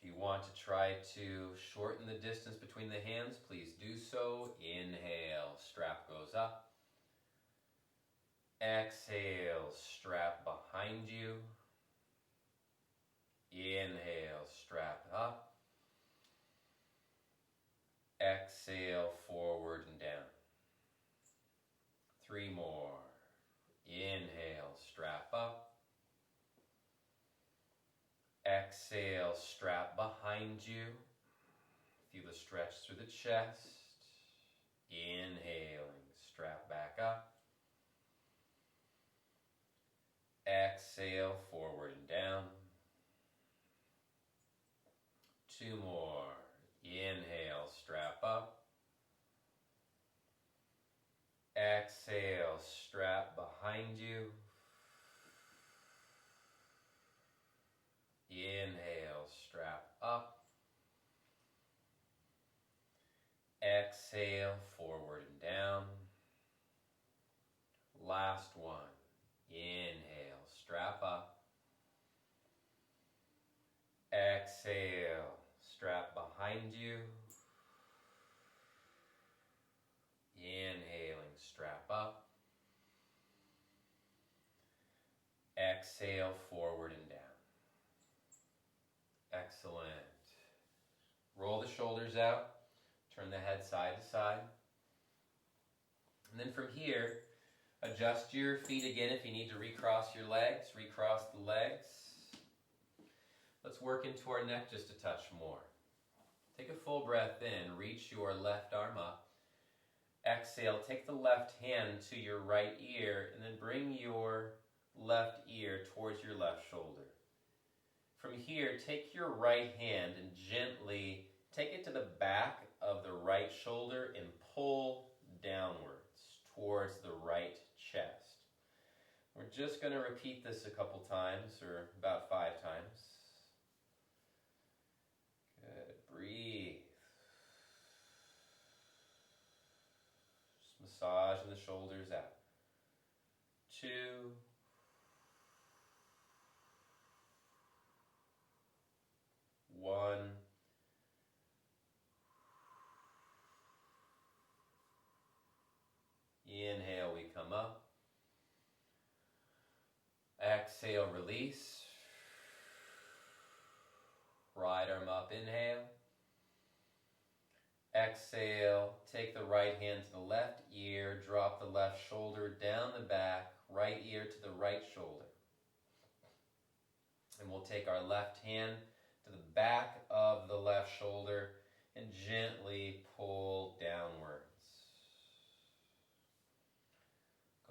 If you want to try to shorten the distance between the hands, please do so. Inhale, strap goes up. Exhale, strap behind you. Inhale, strap up. Exhale, forward and down. 3 more. Inhale, strap up. Exhale, strap behind you. Feel the stretch through the chest. Inhaling, strap back up. Exhale, forward and down. 2 more. Inhale, strap up. Exhale, strap behind you. Inhale, strap up. Exhale, forward and down. Last one. Inhale, strap up. Exhale, strap behind you. Inhaling, strap up. Exhale, forward and down. Excellent. Roll the shoulders out. Turn the head side to side. And then from here, adjust your feet again if you need to recross your legs. Recross the legs. Let's work into our neck just a touch more. Take a full breath in. Reach your left arm up. Exhale, take the left hand to your right ear and then bring your left ear towards your left shoulder. From here, take your right hand and gently take it to the back of the right shoulder and pull downwards towards the right chest. We're just going to repeat this a couple times, or about 5 times. Good. Breathe. Just massaging the shoulders out. 2. 1. Inhale, we come up. Exhale, release. Right arm up, inhale. Exhale, take the right hand to the left ear, drop the left shoulder down the back, right ear to the right shoulder. And we'll take our left hand to the back of the left shoulder and gently pull downwards.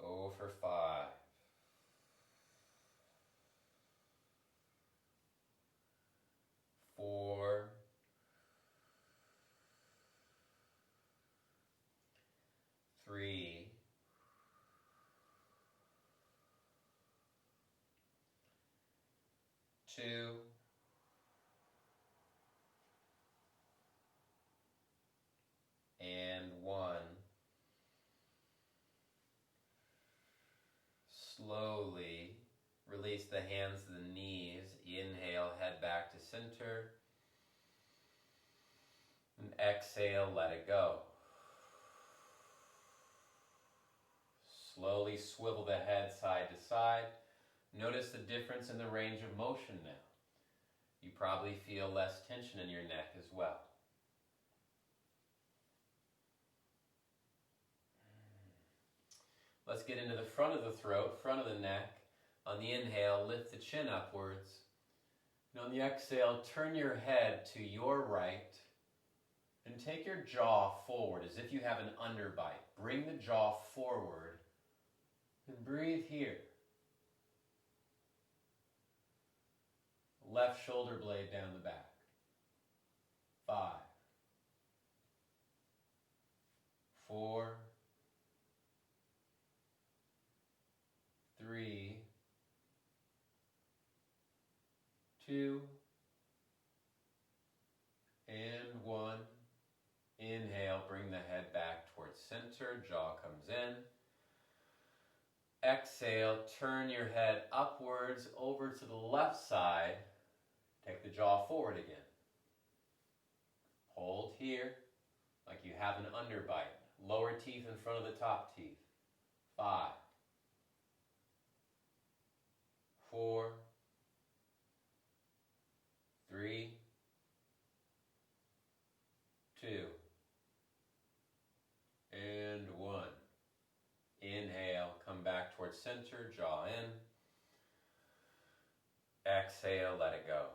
Go for 5. 4. 3. 2. Slowly release the hands to the knees. Inhale, head back to center. And exhale, let it go. Slowly swivel the head side to side. Notice the difference in the range of motion now. You probably feel less tension in your neck as well. Let's get into the front of the throat, front of the neck. On the inhale, lift the chin upwards. And on the exhale, turn your head to your right and take your jaw forward as if you have an underbite. Bring the jaw forward and breathe here. Left shoulder blade down the back. 5, 4, 3, 2, and 1. Inhale, bring the head back towards center, jaw comes in. Exhale, turn your head upwards over to the left side. Take the jaw forward again. Hold here like you have an underbite. Lower teeth in front of the top teeth. 5, 4, 3, 2, and 1. Inhale, come back towards center, jaw in. Exhale, let it go.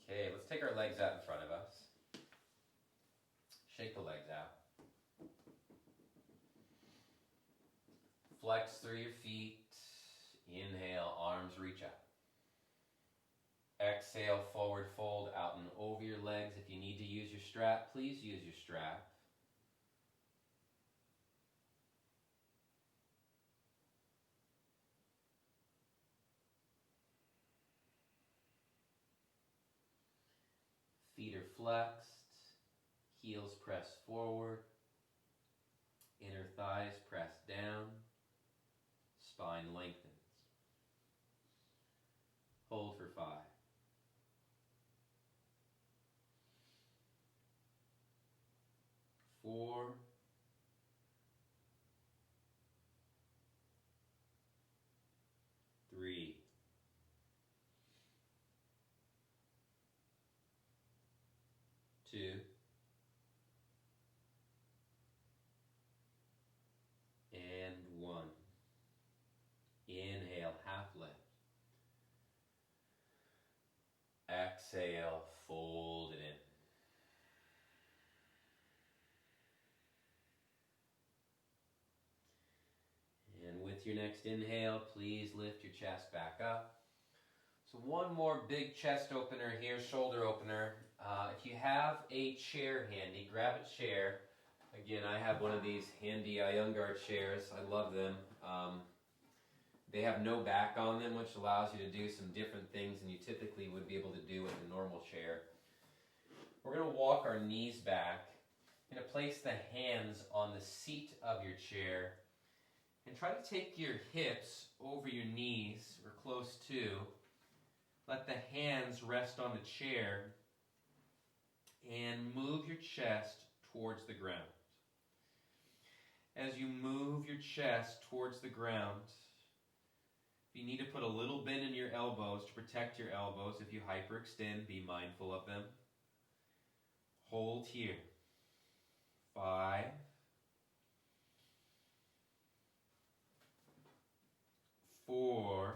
Okay, let's take our legs out in front of us. Shake the legs out. Flex through your feet. Inhale, arms reach up. Exhale, forward fold out and over your legs. If you need to use your strap, please use your strap. Feet are flexed, heels press forward, inner thighs press down, spine lengthens. Hold for 5. 4, 3, 2, and 1. Inhale, half lift. Exhale, fold it in. And with your next inhale, please lift your chest back up. So one more big chest opener here, shoulder opener. If you have a chair handy, grab a chair. Again, I have one of these handy Iyengar chairs. I love them. They have no back on them, which allows you to do some different things than you typically would be able to do with a normal chair. We're going to walk our knees back. You're going to place the hands on the seat of your chair and try to take your hips over your knees or close to. Let the hands rest on the chair and move your chest towards the ground. As you move your chest towards the ground, if you need to put a little bend in your elbows to protect your elbows, if you hyperextend, be mindful of them. Hold here. 5, 4,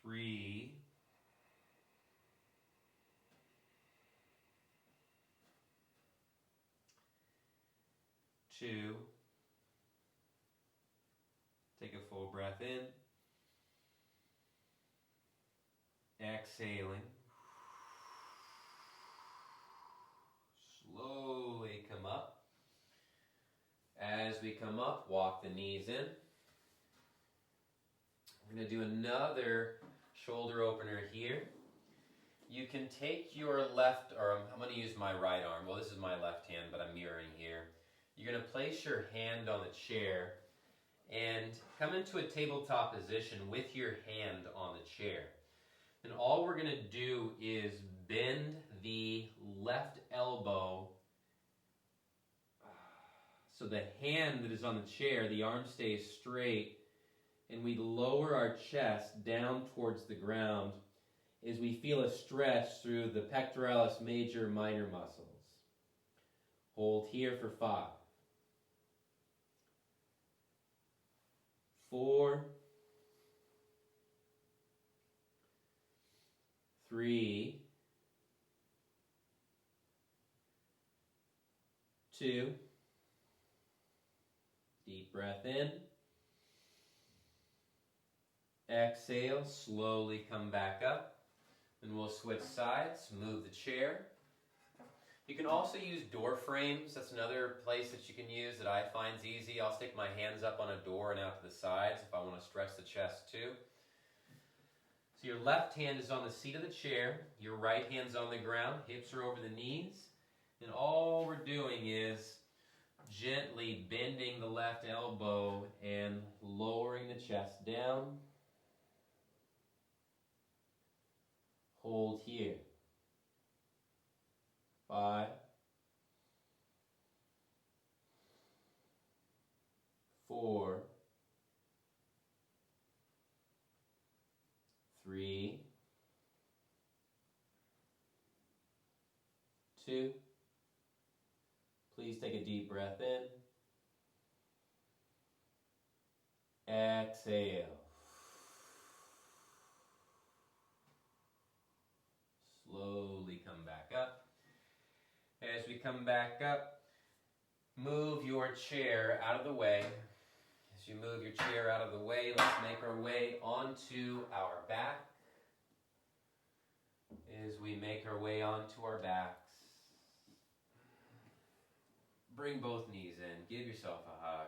3, 2. Take a full breath in. Exhaling. Slowly come up. As we come up, walk the knees in. We're going to do another shoulder opener here. you can take your left, or I'm going to use my right arm. Well, this is my left hand, but I'm mirroring here. You're going to place your hand on the chair and come into a tabletop position with your hand on the chair. And all we're going to do is bend the left elbow so the hand that is on the chair, the arm stays straight, and we lower our chest down towards the ground as we feel a stretch through the pectoralis major minor muscles. Hold here for 5, 4, 3, 2, deep breath in. Exhale, slowly come back up. Then we'll switch sides, move the chair. You can also use door frames. That's another place that you can use that I find easy. I'll stick my hands up on a door and out to the sides if I want to stretch the chest too. So your left hand is on the seat of the chair, your right hand's on the ground, hips are over the knees, and all we're doing is gently bending the left elbow and lowering the chest down. Hold here. 5, 4, 3, 2. Please take a deep breath in. Exhale. Slowly come back up. As we come back up, move your chair out of the way. As you move your chair out of the way, let's make our way onto our back. As we make our way onto our backs, bring both knees in. Give yourself a hug.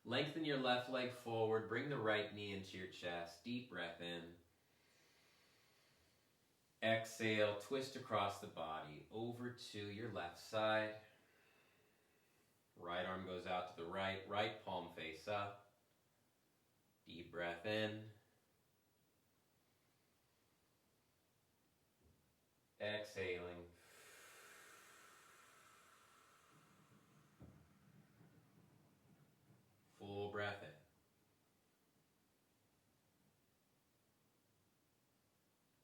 Lengthen your left leg forward. Bring the right knee into your chest. Deep breath in. Exhale, twist across the body over to your left side. Right arm goes out to the right, right palm face up. Deep breath in. Exhaling. Full breath in.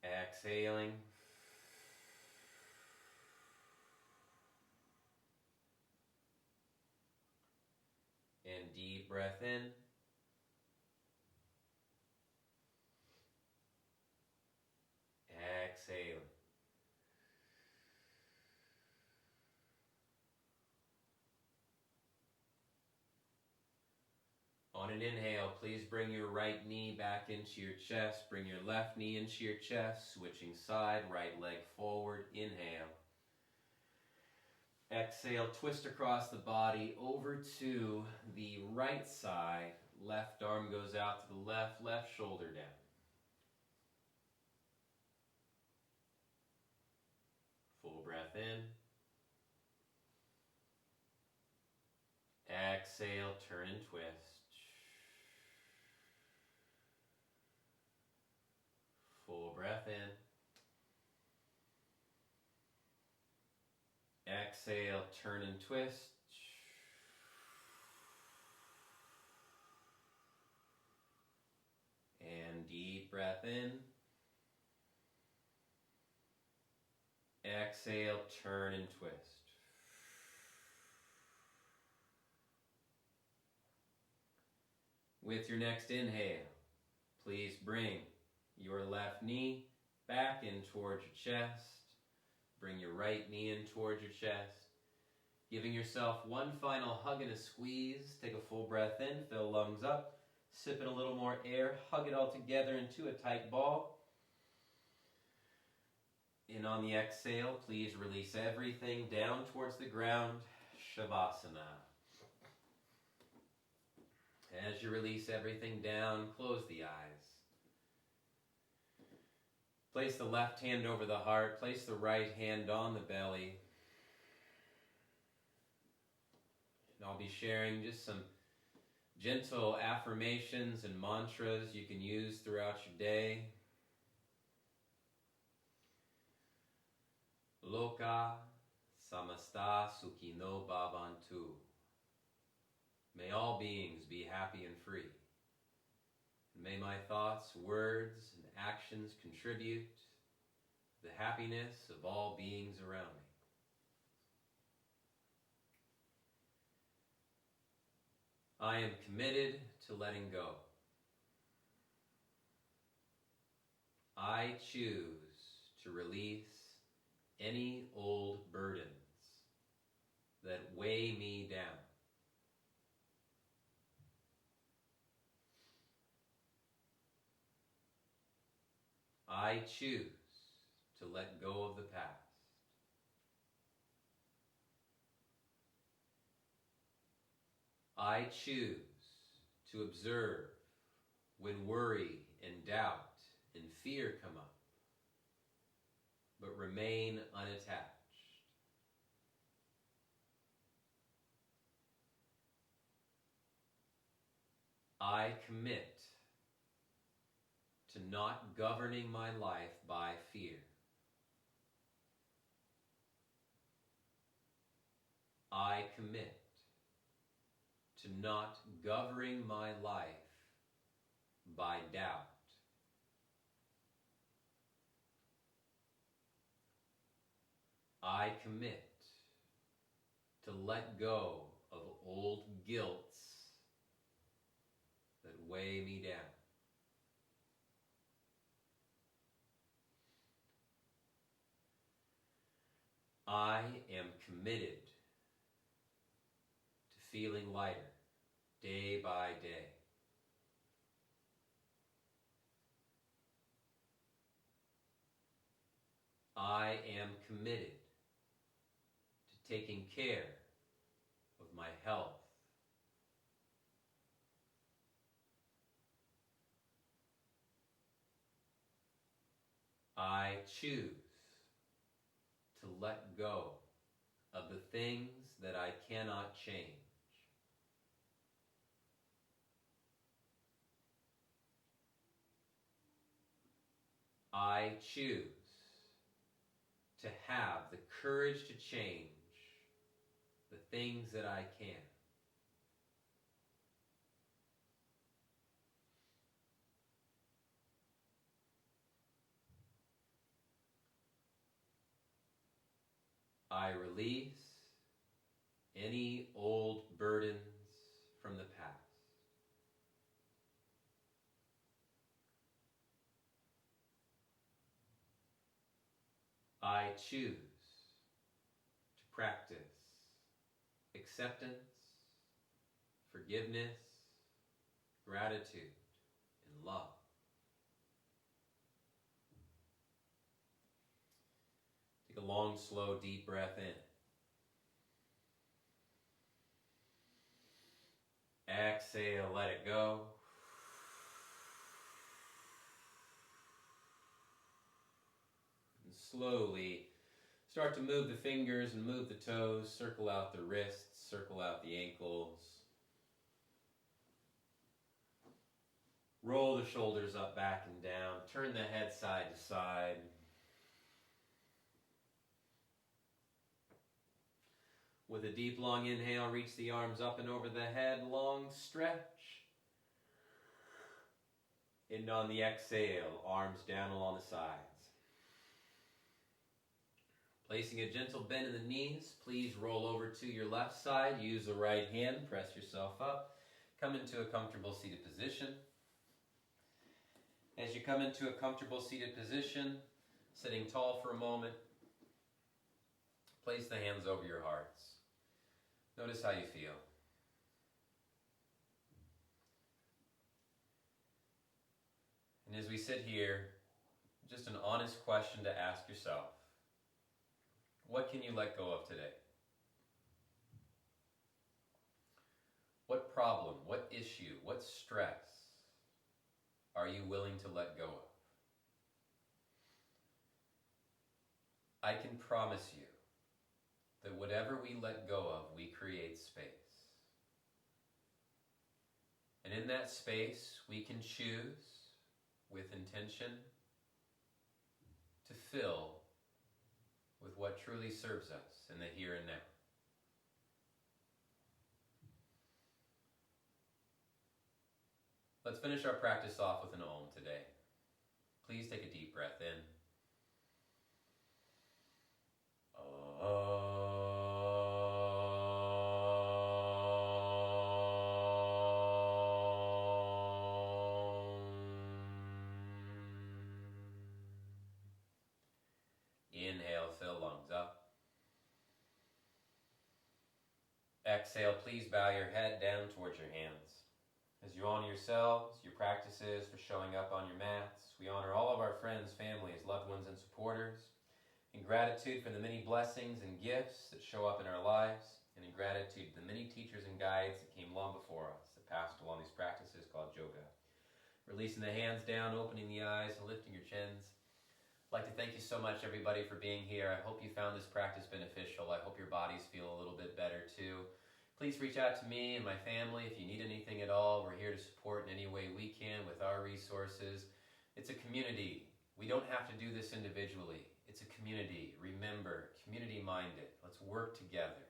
Exhaling. And deep breath in. Exhaling. On an inhale, please bring your right knee back into your chest. Bring your left knee into your chest. Switching side, right leg forward. Inhale. Exhale, twist across the body over to the right side. Left arm goes out to the left, left shoulder down. Full breath in. Exhale, turn and twist. Full breath in. Exhale, turn and twist. And deep breath in. Exhale, turn and twist. With your next inhale, please bring your left knee back in towards your chest. Bring your right knee in towards your chest. Giving yourself one final hug and a squeeze. Take a full breath in, fill lungs up. Sip in a little more air. Hug it all together into a tight ball. And on the exhale, please release everything down towards the ground. Shavasana. As you release everything down, close the eyes. Place the left hand over the heart. Place the right hand on the belly. And I'll be sharing just some gentle affirmations and mantras you can use throughout your day. Loka samasta sukhino bhavantu. May all beings be happy and free. And may my thoughts, words, and actions contribute to the happiness of all beings around me. I am committed to letting go. I choose to release any old burdens that weigh me down. I choose to let go of the past. I choose to observe when worry and doubt and fear come up, but remain unattached. I commit to not governing my life by fear. I commit to not governing my life by doubt. I commit to let go of old guilts that weigh me down. I am committed to feeling lighter day by day. I am committed to taking care of my health. I choose to let go of the things that I cannot change. I choose to have the courage to change the things that I can. I release any old burdens from the past. I choose to practice acceptance, forgiveness, gratitude, and love. Take a long, slow, deep breath in. Exhale, let it go. And slowly start to move the fingers and move the toes, circle out the wrists, circle out the ankles. Roll the shoulders up, back, and down. Turn the head side to side. With a deep, long inhale, reach the arms up and over the head. Long stretch. And on the exhale, arms down along the sides. Placing a gentle bend in the knees, please roll over to your left side. Use the right hand, press yourself up. Come into a comfortable seated position. As you come into a comfortable seated position, sitting tall for a moment, place the hands over your hearts. Notice how you feel. And as we sit here, just an honest question to ask yourself. What can you let go of today? What problem, what issue, what stress are you willing to let go of? I can promise you that whatever we let go of, we create space. And in that space, we can choose with intention to fill with what truly serves us in the here and now. Let's finish our practice off with an Om today. Please take a deep breath in. Inhale, fill lungs up. Exhale, please bow your head down towards your hands. As you honor yourselves, your practices for showing up on your mats, we honor all of our friends, families, loved ones, and supporters. In gratitude for the many blessings and gifts that show up in our lives, and in gratitude to the many teachers and guides that came long before us that passed along these practices called yoga. Releasing the hands down, opening the eyes, and lifting your chins. I'd like to thank you so much, everybody, for being here. I hope you found this practice beneficial. I hope your bodies feel a little bit better, too. Please reach out to me and my family if you need anything at all. We're here to support in any way we can with our resources. It's a community. We don't have to do this individually. It's a community. Remember, community-minded. Let's work together.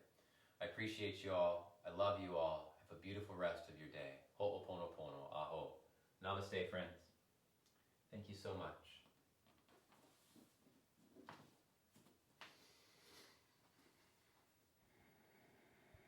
I appreciate you all. I love you all. Have a beautiful rest of your day. Ho'oponopono. Aho. Namaste, friends. Thank you so much.